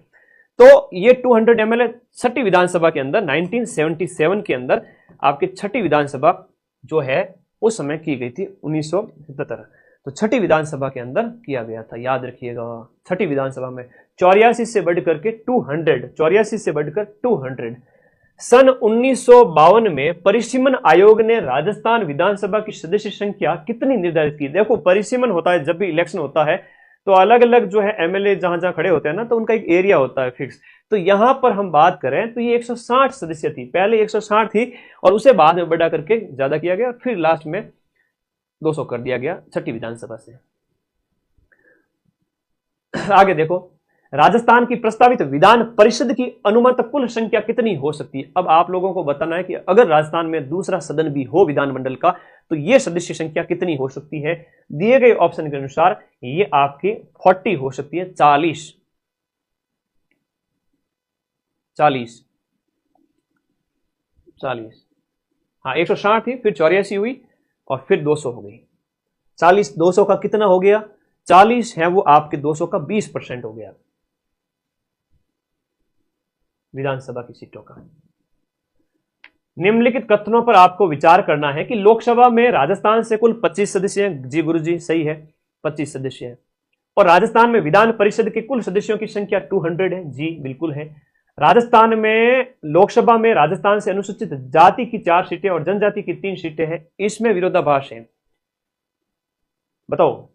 तो ये 200 एमएलए छठी विधानसभा के अंदर 1977 के अंदर आपकी छठी विधानसभा जो है उस समय की गई थी 1977। तो छठी विधानसभा के अंदर किया गया था, याद रखिएगा। छठी विधानसभा में 84 से बढ़कर के 200, 84 से बढ़कर 200। सन 1952 में परिसीमन आयोग ने राजस्थान विधानसभा की सदस्य संख्या कितनी निर्धारित की? देखो परिसीमन होता है जब भी इलेक्शन होता है तो अलग अलग जो है एमएलए जहां जहां खड़े होते हैं ना, तो उनका एक एरिया होता है फिक्स। तो यहां पर हम बात करें तो ये 160 सदस्य थी, पहले 160 थी और उसे बाद में बढ़ा करके ज्यादा किया गया, फिर लास्ट में 200 कर दिया गया छठी विधानसभा से। आगे देखो, राजस्थान की प्रस्तावित विधान परिषद की अनुमत कुल संख्या कितनी हो सकती है? अब आप लोगों को बताना है कि अगर राजस्थान में दूसरा सदन भी हो विधानमंडल का तो यह सदस्य संख्या कितनी हो सकती है? दिए गए ऑप्शन के अनुसार ये आपकी 40 हो सकती है, 40। हाँ 160 थी, फिर 84 हुई और फिर 200 हो गई। 40 200 का कितना हो गया? 40 है वो आपके 200 का 20% हो गया विधानसभा की सीटों का। निम्नलिखित कथनों पर आपको विचार करना है कि लोकसभा में राजस्थान से कुल 25 सदस्य हैं। जी गुरुजी सही है, 25 सदस्य हैं। और राजस्थान में विधान परिषद के कुल सदस्यों की संख्या 200 है। जी बिल्कुल है। राजस्थान में लोकसभा में राजस्थान से अनुसूचित जाति की 4 सीटें और जनजाति की 3 सीटें हैं। इसमें विरोधाभास है, बताओ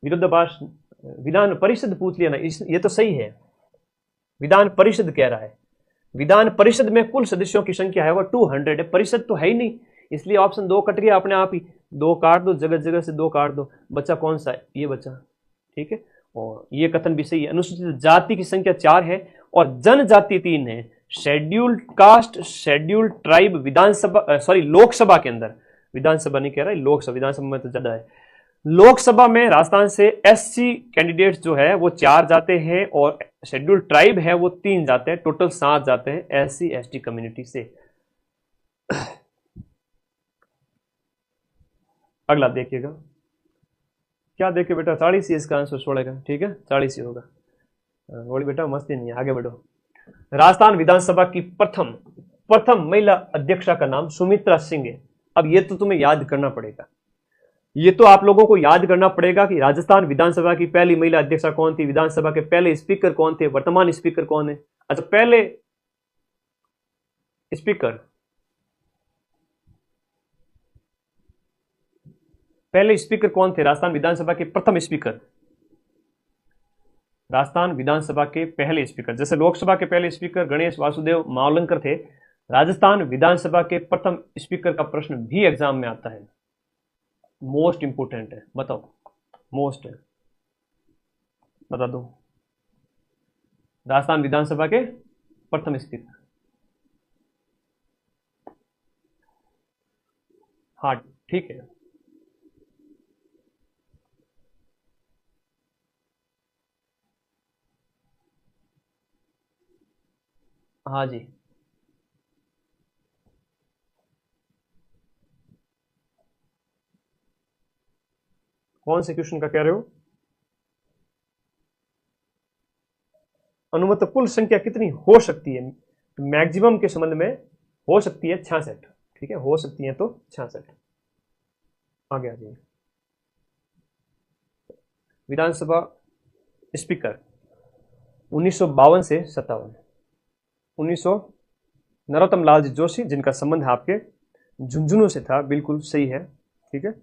विरोधाभास। विधान परिषद पूछ लिया ना, ये तो सही है, विधान परिषद कह रहा है। विधान परिषद में कुल सदस्यों की संख्या है वो 200 है, परिषद तो है ही नहीं, इसलिए ऑप्शन 2 कट गया अपने आप ही। 2 काट दो, जगह जगह से 2 काट दो, बच्चा कौन सा है? ये बच्चा, ठीक है। और ये कथन भी सही है, अनुसूचित जाति की संख्या 4 है और जनजाति 3 है। शेड्यूल्ड कास्ट, शेड्यूल्ड ट्राइब विधानसभा लोकसभा के अंदर, विधानसभा नहीं कह रहा है, लोकसभा, विधानसभा में तो ज्यादा है। लोकसभा में राजस्थान से एससी कैंडिडेट्स जो है वो 4 जाते हैं और शेड्यूल्ड ट्राइब है वो 3 जाते हैं, टोटल 7 जाते हैं एससी एसटी कम्युनिटी से। अगला देखिएगा, क्या देखे बेटा? 40 ही इसका आंसर छोड़ेगा, ठीक है, 40 ही होगा। बोली बेटा मस्ती नहीं है, आगे बढ़ो। राजस्थान विधानसभा की प्रथम महिला अध्यक्षा का नाम सुमित्रा सिंह है। अब ये तो तुम्हें याद करना पड़ेगा, ये तो आप लोगों को याद करना पड़ेगा कि राजस्थान विधानसभा की पहली महिला अध्यक्षा कौन थी, विधानसभा के पहले स्पीकर कौन थे, वर्तमान स्पीकर कौन है। अच्छा, पहले स्पीकर कौन थे? राजस्थान विधानसभा के प्रथम स्पीकर, राजस्थान विधानसभा के पहले स्पीकर, जैसे लोकसभा के पहले स्पीकर गणेश वासुदेव मावलंकर थे, राजस्थान विधानसभा के प्रथम स्पीकर का प्रश्न भी एग्जाम में आता है। मोस्ट इंपोर्टेंट है, बताओ, मोस्ट है, बता दो। राजस्थान विधानसभा के प्रथम स्पीकर, हाँ ठीक है। हाँ जी, कौन से क्वेश्चन का कह रहे हो? अनुमत कुल संख्या कितनी हो सकती है? मैक्सिमम के संबंध में हो सकती है 66, ठीक है, हो सकती है तो 66। आगे आ जाइए। विधानसभा स्पीकर 1952 से 57, 1900 नरोत्तम लाल जी जोशी, जिनका संबंध आपके झुंझुनू से था, बिल्कुल सही है, ठीक है,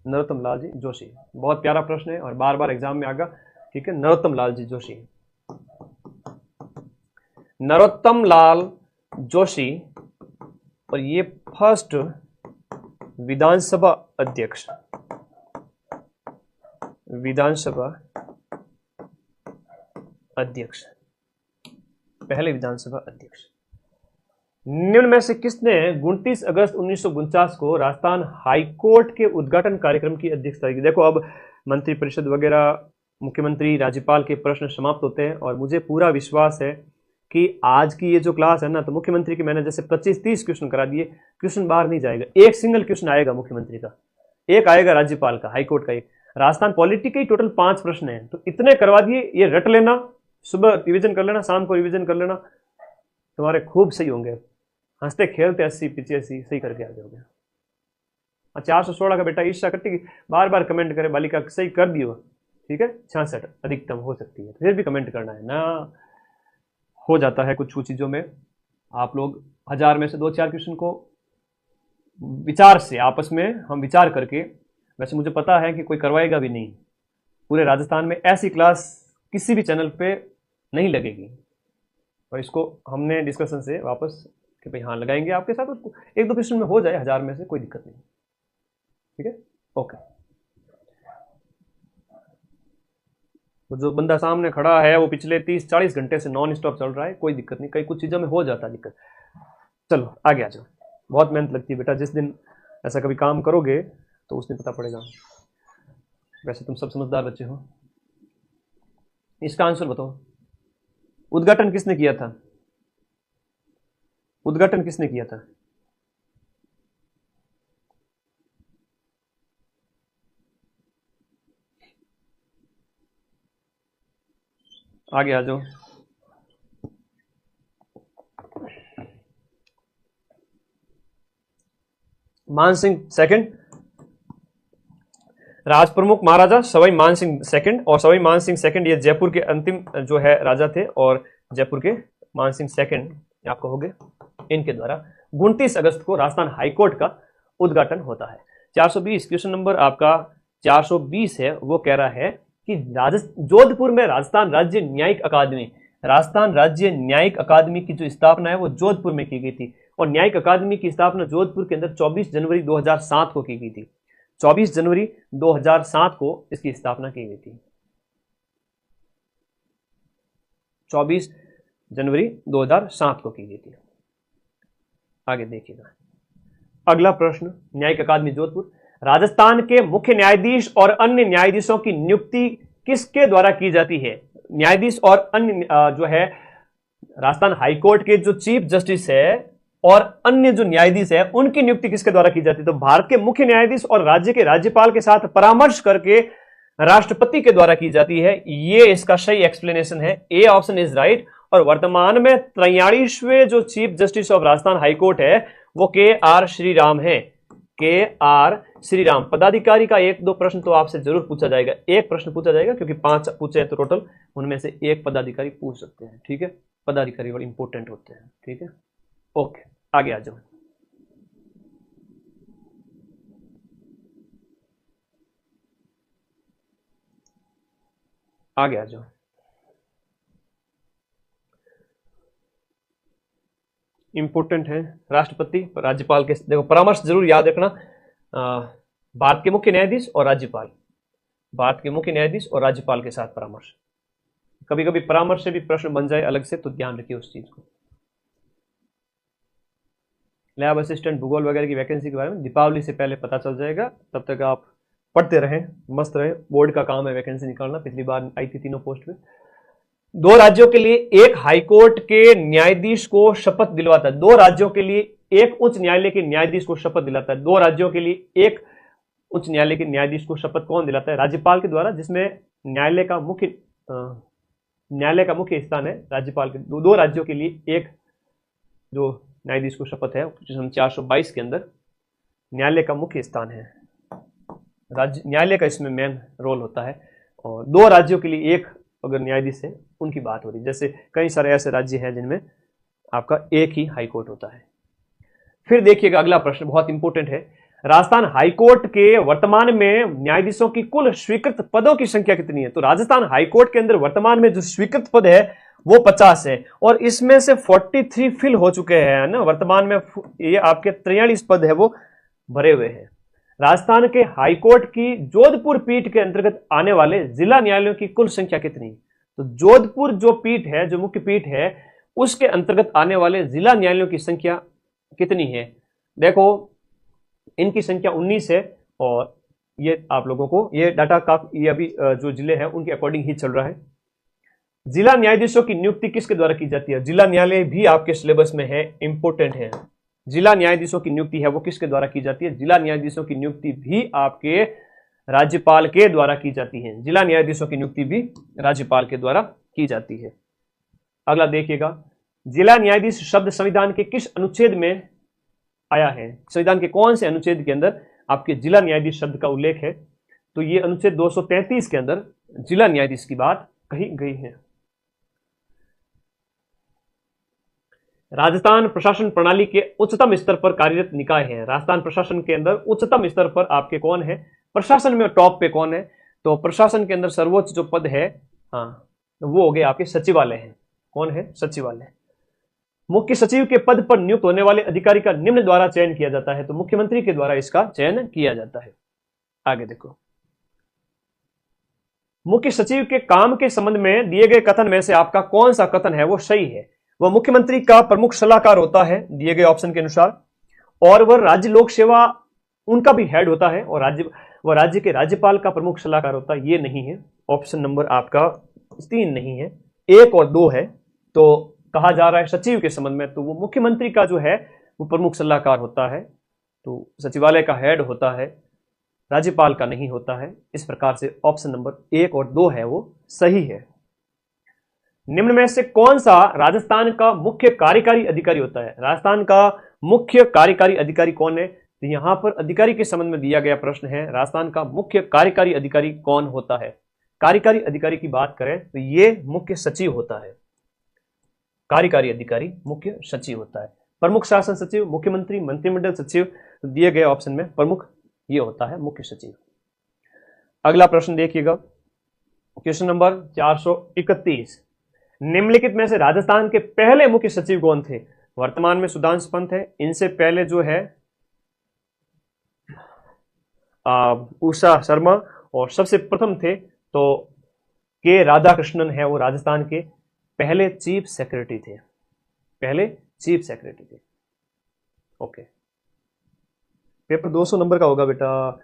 नरोत्तम लाल जी जोशी। बहुत प्यारा प्रश्न है और बार बार एग्जाम में आएगा, ठीक है, नरोत्तम लाल जी जोशी, नरोत्तम लाल जोशी। और ये फर्स्ट विधानसभा अध्यक्ष, पहले विधानसभा अध्यक्ष। निम्न में से किसने 29 अगस्त 1949 को राजस्थान हाईकोर्ट के उद्घाटन कार्यक्रम की अध्यक्षता की? देखो अब मंत्रिपरिषद वगैरह मुख्यमंत्री राज्यपाल के प्रश्न समाप्त होते हैं। और मुझे पूरा विश्वास है कि आज की ये जो क्लास है ना, तो मुख्यमंत्री की मैंने जैसे 25-30 क्वेश्चन करा दिए, क्वेश्चन बाहर नहीं जाएगा, एक सिंगल क्वेश्चन आएगा मुख्यमंत्री का, एक आएगा राज्यपाल का, हाईकोर्ट का एक, राजस्थान पॉलिटी के ही टोटल 5 प्रश्न हैं, तो इतने करवा दिए। ये रट लेना, सुबह रिवीजन कर लेना, शाम को रिवीजन कर लेना, तुम्हारे खूब सही होंगे, हंसते खेलते 80-85 सही करके आ जाओगे। 416 का बेटा ईर्षा करती बार बार कमेंट करे बालिका सही कर दियो, ठीक है, 66 अधिकतम हो सकती है, फिर भी कमेंट करना है ना। हो जाता है कुछ चीजों में, आप लोग 1000 में से 2-4 क्वेश्चन को विचार से आपस में हम विचार करके, वैसे मुझे पता है कि कोई करवाएगा भी नहीं, पूरे राजस्थान में ऐसी क्लास किसी भी चैनल पे नहीं लगेगी, और इसको हमने डिस्कशन से वापस कि भाई हाँ लगाएंगे आपके साथ, उसको 1-2 क्वेश्चन में हो जाए 1000 में से, कोई दिक्कत नहीं, ठीक है, ओके। तो जो बंदा सामने खड़ा है वो पिछले 30-40 घंटे से नॉन स्टॉप चल रहा है, कोई दिक्कत नहीं, कई कुछ चीज़ों में हो जाता है दिक्कत। चलो आगे आ जाओ, बहुत मेहनत लगती है बेटा, जिस दिन ऐसा कभी काम करोगे तो उस दिन पता पड़ेगा। वैसे तुम सब समझदार बच्चे हो। इसका आंसर बताओ, उद्घाटन किसने किया था? उद्घाटन किसने किया था? आगे आ जाओ। मान सिंह सेकंड, राज प्रमुख महाराजा सवाई मान सिंह सेकंड, और सवाई मान सिंह सेकंड ये जयपुर के अंतिम जो है राजा थे, और जयपुर के मान सिंह सेकंड आप कहोगे, इनके द्वारा 29 अगस्त को राजस्थान हाईकोर्ट का उद्घाटन होता है। 420 क्वेश्चन नंबर आपका 420 है, वो कह रहा है कि जोधपुर में राजस्थान राज्य न्यायिक अकादमी, राजस्थान राज्य न्यायिक अकादमी की जो स्थापना है वो जोधपुर में की गई थी, और न्यायिक अकादमी की स्थापना जोधपुर के अंदर 24 जनवरी 2007 को की गई थी। 24 जनवरी 2007 को इसकी स्थापना की गई थी। 24 जनवरी 2007 को की गई थी। आगे देखिएगा अगला प्रश्न, न्यायिक अकादमी जोधपुर, राजस्थान के मुख्य न्यायाधीश और अन्य न्यायाधीशों की नियुक्ति किसके द्वारा की जाती है? न्यायाधीश और अन्य जो है राजस्थान हाईकोर्ट के जो चीफ जस्टिस है और अन्य जो न्यायाधीश है उनकी नियुक्ति किसके द्वारा की जाती है? तो भारत के मुख्य न्यायाधीश और राज्य के राज्यपाल के साथ परामर्श करके राष्ट्रपति के द्वारा की जाती है। ये इसका सही एक्सप्लेनेशन है, ए ऑप्शन इज राइट। और वर्तमान में 43वें जो chief justice of Rajasthan high court है वो के.आर. श्रीराम है, के.आर. श्रीराम। पदाधिकारी का 1-2 प्रश्न तो आपसे जरूर पूछा जाएगा, एक प्रश्न पूछा जाएगा, क्योंकि 5 पूछे हैं तो टोटल उनमें से एक पदाधिकारी पूछ सकते हैं, ठीक है, पदाधिकारी बड़े इंपॉर्टेंट होते हैं, ठीक है, ओके। आगे आ जाओ, आगे आ जाओ। इंपॉर्टेंट है राष्ट्रपति राज्यपाल के, देखो परामर्श जरूर याद रखना, भारत के मुख्य न्यायाधीश और राज्यपाल, भारत के मुख्य न्यायाधीश और राज्यपाल के साथ परामर्श। कभी कभी परामर्श से भी प्रश्न बन जाए अलग से, तो ध्यान रखिए उस चीज को। लैब असिस्टेंट भूगोल वगैरह की वैकेंसी के बारे में दीपावली से पहले पता चल जाएगा, तब तक आप पढ़ते रहें, मस्त रहे, बोर्ड का काम है वैकेंसी निकालना, पिछली बार आई थी तीनों पोस्ट में। 2 राज्यों के लिए एक हाईकोर्ट के न्यायाधीश को शपथ दिलवाता है, 2 राज्यों के लिए एक उच्च न्यायालय के न्यायाधीश को शपथ दिलाता है, 2 राज्यों के लिए एक उच्च न्यायालय के न्यायाधीश को शपथ कौन दिलाता है? राज्यपाल के द्वारा, जिसमें न्यायालय का मुख्य स्थान है राज्यपाल के। 2 राज्यों के लिए एक जो न्यायाधीश को शपथ है, 422 के अंदर न्यायालय का मुख्य स्थान है, राज्य न्यायालय का इसमें मेन रोल होता है। और 2 राज्यों के लिए एक अगर न्यायाधीश है उनकी बात हो रही है, जैसे कई सारे ऐसे राज्य हैं जिनमें आपका एक ही हाईकोर्ट होता है। फिर देखिएगा अगला प्रश्न बहुत इंपॉर्टेंट है, राजस्थान हाईकोर्ट के वर्तमान में न्यायाधीशों की कुल स्वीकृत पदों की संख्या कितनी है? तो राजस्थान हाईकोर्ट के अंदर वर्तमान में जो स्वीकृत पद है वो 50 है, और इसमें से 43 फिल हो चुके हैं ना, वर्तमान में ये आपके 43 पद है वो भरे हुए हैं। राजस्थान के हाईकोर्ट की जोधपुर पीठ के अंतर्गत आने वाले जिला न्यायालयों की कुल संख्या कितनी? तो जोधपुर जो पीठ है, जो मुख्य पीठ है, उसके अंतर्गत आने वाले जिला न्यायालयों की संख्या कितनी है? देखो इनकी संख्या 19 है, और ये आप लोगों को ये डाटा का ये अभी जो जिले हैं उनके अकॉर्डिंग ही चल रहा है। जिला न्यायाधीशों की नियुक्ति किसके द्वारा की जाती है? जिला न्यायालय भी आपके सिलेबस में है, इंपोर्टेंट है। जिला न्यायाधीशों की नियुक्ति है वो किसके द्वारा की जाती है? जिला न्यायाधीशों की नियुक्ति भी आपके राज्यपाल के द्वारा की जाती है। जिला न्यायाधीशों की नियुक्ति भी राज्यपाल के द्वारा की जाती है। अगला देखिएगा, जिला न्यायाधीश शब्द संविधान के किस अनुच्छेद में आया है? संविधान के कौन से अनुच्छेद के अंदर आपके जिला न्यायाधीश शब्द का उल्लेख है? तो ये अनुच्छेद 233 के अंदर जिला न्यायाधीश की बात कही गई है। राजस्थान प्रशासन प्रणाली के उच्चतम स्तर पर कार्यरत निकाय है। राजस्थान प्रशासन के अंदर उच्चतम स्तर पर आपके कौन है? प्रशासन में टॉप पे कौन है? तो प्रशासन के अंदर सर्वोच्च जो पद है, हाँ, वो हो गए आपके सचिवालय है। कौन है? सचिवालय। मुख्य सचिव के पद पर नियुक्त होने वाले अधिकारी का निम्न द्वारा चयन किया जाता है। तो मुख्यमंत्री के द्वारा इसका चयन किया जाता है। आगे देखो, मुख्य सचिव के काम के संबंध में दिए गए कथन में से आपका कौन सा कथन है वो सही है? वह मुख्यमंत्री का प्रमुख सलाहकार होता है दिए गए ऑप्शन के अनुसार, और वह राज्य लोक सेवा उनका भी हेड होता है, और वह राज्य के राज्यपाल का प्रमुख सलाहकार होता है। ये नहीं है, ऑप्शन नंबर आपका 3 नहीं है, 1 और 2 है। तो कहा जा रहा है सचिव के संबंध में, तो वो मुख्यमंत्री का जो है वो प्रमुख सलाहकार होता है, तो सचिवालय का हेड होता है, राज्यपाल का नहीं होता है। इस प्रकार से ऑप्शन नंबर 1 और 2 है वो सही है। निम्न में से कौन सा राजस्थान का मुख्य कार्यकारी अधिकारी होता है? राजस्थान का मुख्य कार्यकारी अधिकारी कौन है? तो यहां पर अधिकारी के संबंध में दिया गया प्रश्न है, राजस्थान का मुख्य कार्यकारी अधिकारी कौन होता है? कार्यकारी अधिकारी की बात करें तो ये मुख्य सचिव होता है। कार्यकारी अधिकारी मुख्य सचिव होता है। प्रमुख शासन सचिव, मुख्यमंत्री, मंत्रिमंडल सचिव, तो दिए गए ऑप्शन में प्रमुख ये होता है मुख्य सचिव। अगला प्रश्न देखिएगा, क्वेश्चन नंबर 431। निम्नलिखित में से राजस्थान के पहले मुख्य सचिव कौन थे? वर्तमान में सुधांशु पंत है, इनसे पहले जो है उषा शर्मा, और सबसे प्रथम थे तो के राधाकृष्णन है, वो राजस्थान के पहले चीफ सेक्रेटरी थे। पहले चीफ सेक्रेटरी थे। ओके, पेपर 200 नंबर का होगा बेटा,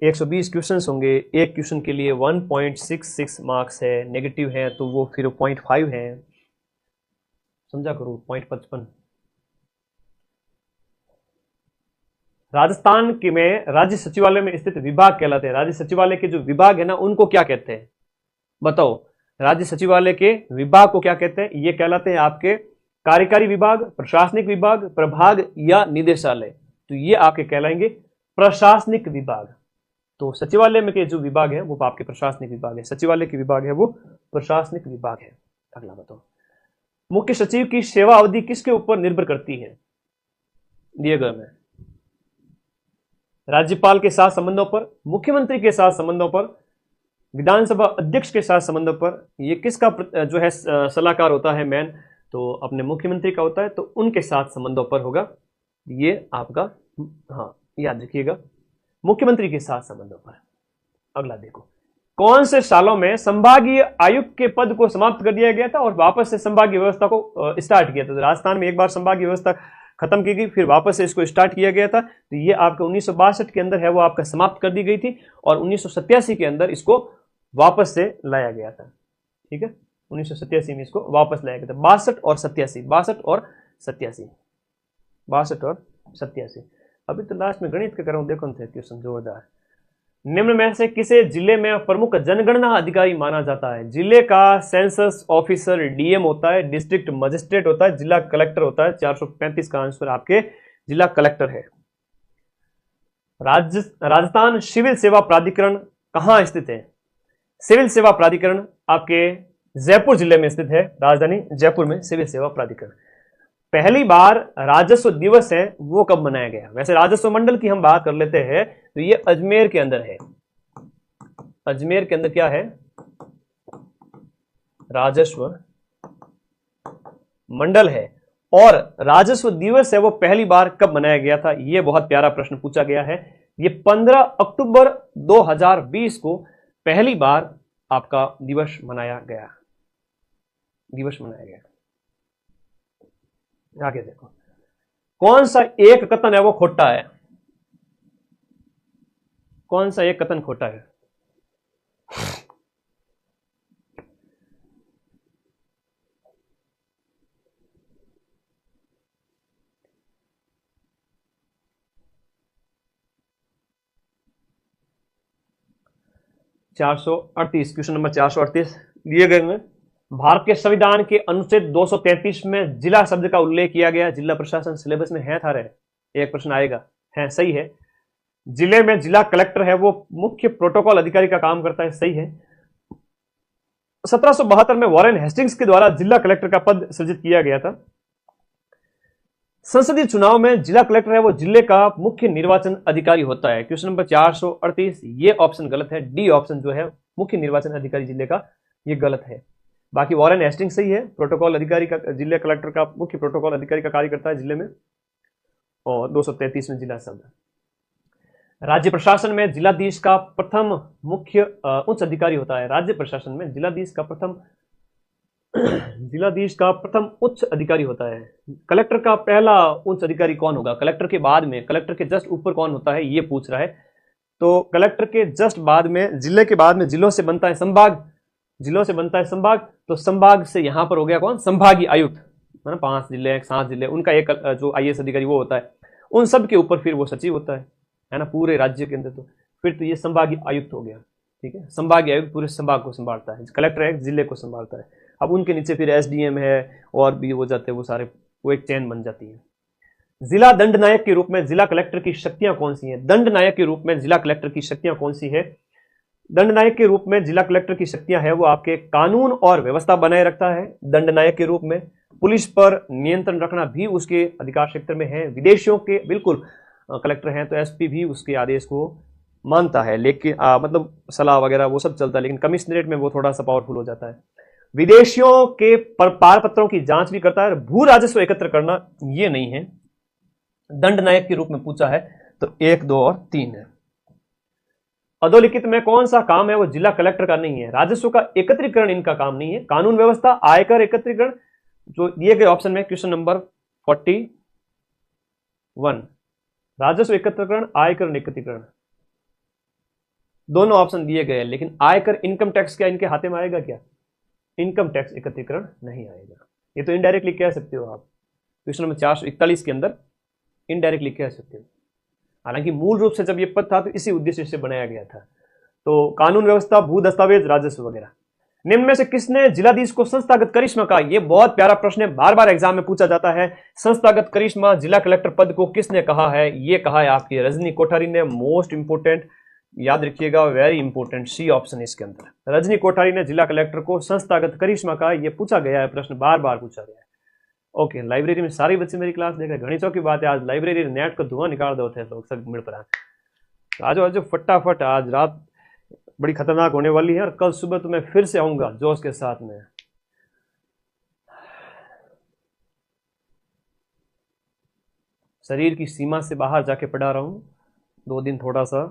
120 क्वेश्चंस होंगे। एक क्वेश्चन के लिए 1.66 मार्क्स है, नेगेटिव है तो वो फिर 0.5 है, समझा करो, 0.55। राजस्थान के में राज्य सचिवालय में स्थित विभाग कहलाते हैं। राज्य सचिवालय के जो विभाग है ना उनको क्या कहते हैं बताओ? राज्य सचिवालय के विभाग को क्या कहते हैं? ये कहलाते हैं आपके कार्यकारी विभाग, प्रशासनिक विभाग, प्रभाग या निदेशालय। तो ये आपके कहलाएंगे प्रशासनिक विभाग। तो सचिवालय में के जो विभाग है वो आपके प्रशासनिक विभाग है, सचिवालय के विभाग है वो प्रशासनिक विभाग है। अगला बताओ, मुख्य सचिव की सेवा अवधि किसके ऊपर निर्भर करती है? दिए गए में राज्यपाल के साथ संबंधों पर, मुख्यमंत्री के साथ संबंधों पर, विधानसभा अध्यक्ष के साथ संबंधों पर। ये किसका जो है सलाहकार होता है मेन? तो अपने मुख्यमंत्री का होता है, तो उनके साथ संबंधों पर होगा ये आपका, हाँ याद रखिएगा, मुख्यमंत्री के साथ संबंधों पर। अगला देखो, कौन से सालों में संभागीय आयुक्त के पद को समाप्त कर दिया गया था और वापस से संभागीय व्यवस्था को स्टार्ट किया था? तो राजस्थान में एक बार संभागीय व्यवस्था खत्म की गई, फिर वापस से इसको स्टार्ट किया गया था। तो ये आपका 1962 के अंदर है वो आपका समाप्त कर दी गई थी, और 1987 के अंदर इसको वापस से लाया गया था। ठीक है, 1987 में इसको वापस लाया गया था। 62 और 87, 62 और 87, 62 और 87। अभी तो लास्ट में गणित के कर रहा हूं, देखो थे क्वेश्चन जोरदार। निम्न में से किसे जिले में प्रमुख जनगणना अधिकारी माना जाता है? जिले का सेंसस ऑफिसर डीएम होता है, डिस्ट्रिक्ट मजिस्ट्रेट होता है, जिला कलेक्टर होता है। 435 का आंसर आपके जिला कलेक्टर है। राजस्थान सिविल सेवा प्राधिकरण कहां स्थित है? सिविल सेवा प्राधिकरण आपके जयपुर जिले में स्थित है, राजधानी जयपुर में सिविल सेवा प्राधिकरण। पहली बार राजस्व दिवस है वो कब मनाया गया? वैसे राजस्व मंडल की हम बात कर लेते हैं तो ये अजमेर के अंदर है। अजमेर के अंदर क्या है? राजस्व मंडल है। और राजस्व दिवस है वो पहली बार कब मनाया गया था? ये बहुत प्यारा प्रश्न पूछा गया है। ये 15 अक्टूबर 2020 को पहली बार आपका दिवस मनाया गया। आगे देखो, कौन सा एक कथन है वो खोटा है? कौन सा एक कथन खोटा है? 438, क्वेश्चन नंबर 438 दिए गए में भारत के संविधान के अनुच्छेद 233 में जिला शब्द का उल्लेख किया गया। जिला प्रशासन सिलेबस में है था रे, एक प्रश्न आएगा। है, सही है। जिले में जिला कलेक्टर है वो मुख्य प्रोटोकॉल अधिकारी का काम करता है, सही है। 1772 में वॉरेन हेस्टिंग्स के द्वारा जिला कलेक्टर का पद सृजित किया गया था। संसदीय चुनाव में जिला कलेक्टर है वो जिले का मुख्य निर्वाचन अधिकारी होता है। क्वेश्चन नंबर 438, ये ऑप्शन गलत है। डी ऑप्शन जो है मुख्य निर्वाचन अधिकारी जिले का, ये गलत है। बाकी वॉरेन हेस्टिंग्स सही है, प्रोटोकॉल अधिकारी का, जिले कलेक्टर का मुख्य प्रोटोकॉल अधिकारी का कार्य करता है जिले में। और 233 में जिला शब्द। राज्य प्रशासन में जिलाधीश का प्रथम मुख्य उच्च अधिकारी होता है। राज्य प्रशासन में जिलाधीश का प्रथम उच्च अधिकारी होता है। कलेक्टर का पहला उच्च अधिकारी कौन होगा? कलेक्टर के बाद में, कलेक्टर के जस्ट ऊपर कौन होता है, ये पूछ रहा है। तो कलेक्टर के जस्ट बाद में, जिले के बाद में जिलों से बनता है संभाग, जिलों से बनता है संभाग। तो संभाग से यहां पर हो गया कौन? संभागीय आयुक्त, है ना। 5 जिले 7 जिले, उनका एक जो IAS अधिकारी वो होता है। उन सब के ऊपर फिर वो सचिव होता है ना, पूरे राज्य के अंदर। तो फिर तो ये संभागीय आयुक्त हो गया, ठीक है। संभागीय आयुक्त पूरे संभाग को संभालता है, कलेक्टर है जिले को संभालता है। अब उनके नीचे फिर SDM है और भी हो जाते हैं वो सारे, वो एक चेन बन जाती है। जिला दंड नायक के रूप में जिला कलेक्टर की शक्तियां कौन सी हैं? दंड नायक के रूप में जिला कलेक्टर की शक्तियां कौन सी है? दंड नायक के रूप में जिला कलेक्टर की शक्तियां है वो आपके कानून और व्यवस्था बनाए रखता है। दंड नायक के रूप में पुलिस पर नियंत्रण रखना भी उसके अधिकार क्षेत्र में है। विदेशियों के बिल्कुल कलेक्टर हैं तो SP भी उसके आदेश को मानता है, लेकिन मतलब सलाह वगैरह वो सब चलता है, लेकिन कमिश्नरेट में वो थोड़ा सा पावरफुल हो जाता है। विदेशियों के पार पत्रों की जांच भी करता है। भू राजस्व एकत्र करना ये नहीं है। दंड नायक के रूप में पूछा है तो 1, 2 और 3 है। अधोलिखित में कौन सा काम है वो जिला कलेक्टर का नहीं है? राजस्व का एकत्रीकरण इनका काम नहीं है। कानून व्यवस्था, आयकर एकत्रीकरण जो दिए गए ऑप्शन में, क्वेश्चन नंबर 41, राजस्व एकत्रीकरण, आयकर एकत्रीकरण, दोनों ऑप्शन दिए गए हैं। लेकिन आयकर, इनकम टैक्स क्या इनके हाथे में आएगा क्या? इनकम टैक्स एकत्रीकरण नहीं आएगा। ये तो इनडायरेक्टली कह सकते हो आप, क्वेश्चन नंबर 441 के अंदर इनडायरेक्टली कह सकते हो। हालांकि मूल रूप से जब ये पद था तो इसी उद्देश्य से बनाया गया था। तो कानून व्यवस्था, भू दस्तावेज, राजस्व वगैरह। निम्न में से किसने जिलाधीश को संस्थागत करिश्मा कहा? ये बहुत प्यारा प्रश्न है, बार बार एग्जाम में पूछा जाता है। संस्थागत करिश्मा जिला कलेक्टर पद को किसने कहा है? ये कहा है आपकी रजनी कोठारी ने। मोस्ट इंपोर्टेंट, याद रखिएगा, वेरी इंपोर्टेंट, C ऑप्शन इसके अंदर। रजनी कोठारी ने जिला कलेक्टर को संस्थागत करिश्मा कहा। यह पूछा गया है, प्रश्न बार बार पूछा गया है। ओके, लाइब्रेरी में सारे बच्चे मेरी क्लास देख रहे हैं, घनी चौकी बात है। आज लाइब्रेरी नेट को धुआं निकाल दो थे लोग सब मिल पर। आज आज फटाफट, आज रात बड़ी खतरनाक होने वाली है और कल सुबह तो मैं फिर से आऊंगा जोश के साथ में। शरीर की सीमा से बाहर जाके पढ़ा रहा हूं। 2 दिन थोड़ा सा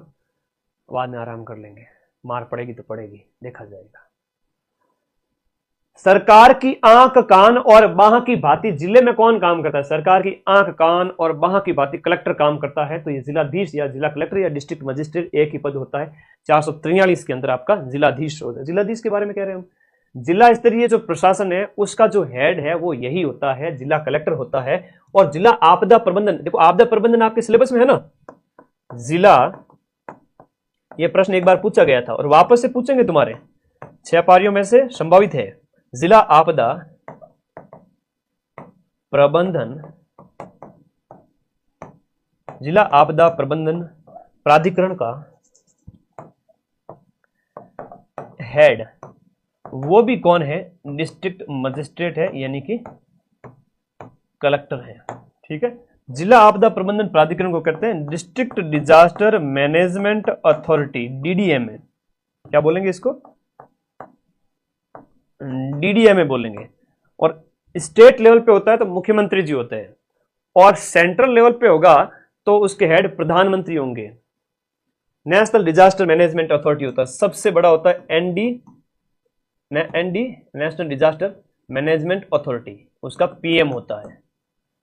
बाद में आराम कर लेंगे, मार पड़ेगी तो पड़ेगी, देखा जाएगा। सरकार की आंख, कान और बाह की भांति जिले में कौन काम करता है? सरकार की आंख, कान और बाह की भांति कलेक्टर काम करता है। तो ये जिलाधीश या जिला कलेक्टर या डिस्ट्रिक्ट मजिस्ट्रेट एक ही पद होता है। 443 के अंदर आपका जिलाधीश होता है। जिलाधीश के बारे में कह रहे हैं हम। जिला स्तरीय जो प्रशासन है उसका जो हेड है वो यही होता है, जिला कलेक्टर होता है। और जिला आपदा प्रबंधन, देखो आपदा प्रबंधन आपके सिलेबस में है ना, जिला, ये प्रश्न एक बार पूछा गया था और वापस से पूछेंगे तुम्हारे 6 पारियों में से संभावित है। जिला आपदा प्रबंधन, जिला आपदा प्रबंधन प्राधिकरण का हेड वो भी कौन है? डिस्ट्रिक्ट मजिस्ट्रेट है, यानी कि कलेक्टर है, ठीक है। जिला आपदा प्रबंधन प्राधिकरण को कहते हैं district disaster management authority, DDMA। क्या बोलेंगे इसको? DDMA बोलेंगे। और स्टेट लेवल पे होता है तो मुख्यमंत्री जी होते हैं, और सेंट्रल लेवल पे होगा तो उसके हेड प्रधानमंत्री होंगे। नेशनल डिजास्टर मैनेजमेंट अथॉरिटी होता है, सबसे बड़ा होता है ND, national disaster management authority, उसका PM होता है।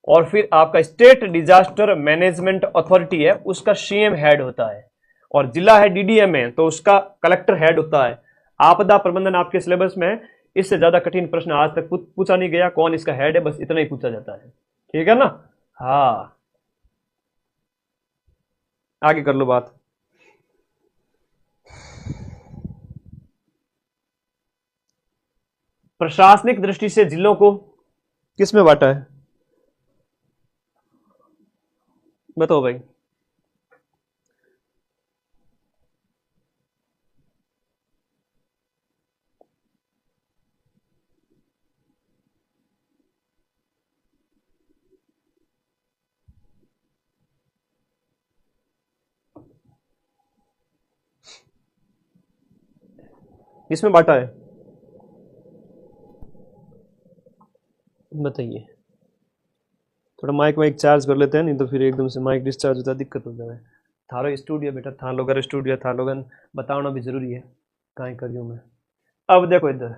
और फिर आपका स्टेट डिजास्टर मैनेजमेंट अथॉरिटी है, उसका CM हेड होता है। और जिला है डीडीएम में, तो उसका कलेक्टर हेड होता है। आपदा प्रबंधन आपके सिलेबस में है, इससे ज्यादा कठिन प्रश्न आज तक पूछा नहीं गया, कौन इसका हेड है, बस इतना ही पूछा जाता है। ठीक है ना? हाँ, आगे कर लो बात। प्रशासनिक दृष्टि से जिलों को किस में बांटा है, बताओ भाई। किस में बांटा है बताइए। थोड़ा माइक वाइक चार्ज कर लेते हैं, नहीं तो फिर एकदम से माइक डिस्चार्ज होता है, दिक्कत हो जाए। थारो स्टूडियो बेटा, था लोग स्टूडियो था लोगन बताना भी जरूरी है, कहीं करियो मैं। अब देखो इधर,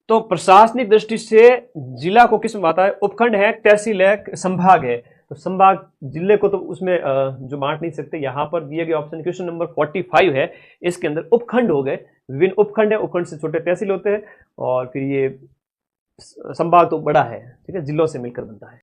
तो प्रशासनिक दृष्टि से जिला को किस में बांटा है? उपखंड है, तहसील है, संभाग है। तो संभाग, जिले को तो उसमें जो बांट नहीं सकते। यहां पर दिए गए ऑप्शन क्वेश्चन नंबर 45 है, इसके अंदर उपखंड हो गए, विभिन्न उपखंड है, उपखंड से छोटे तहसील होते हैं, और फिर ये संभाग तो बड़ा है, ठीक है, जिलों से मिलकर बनता है।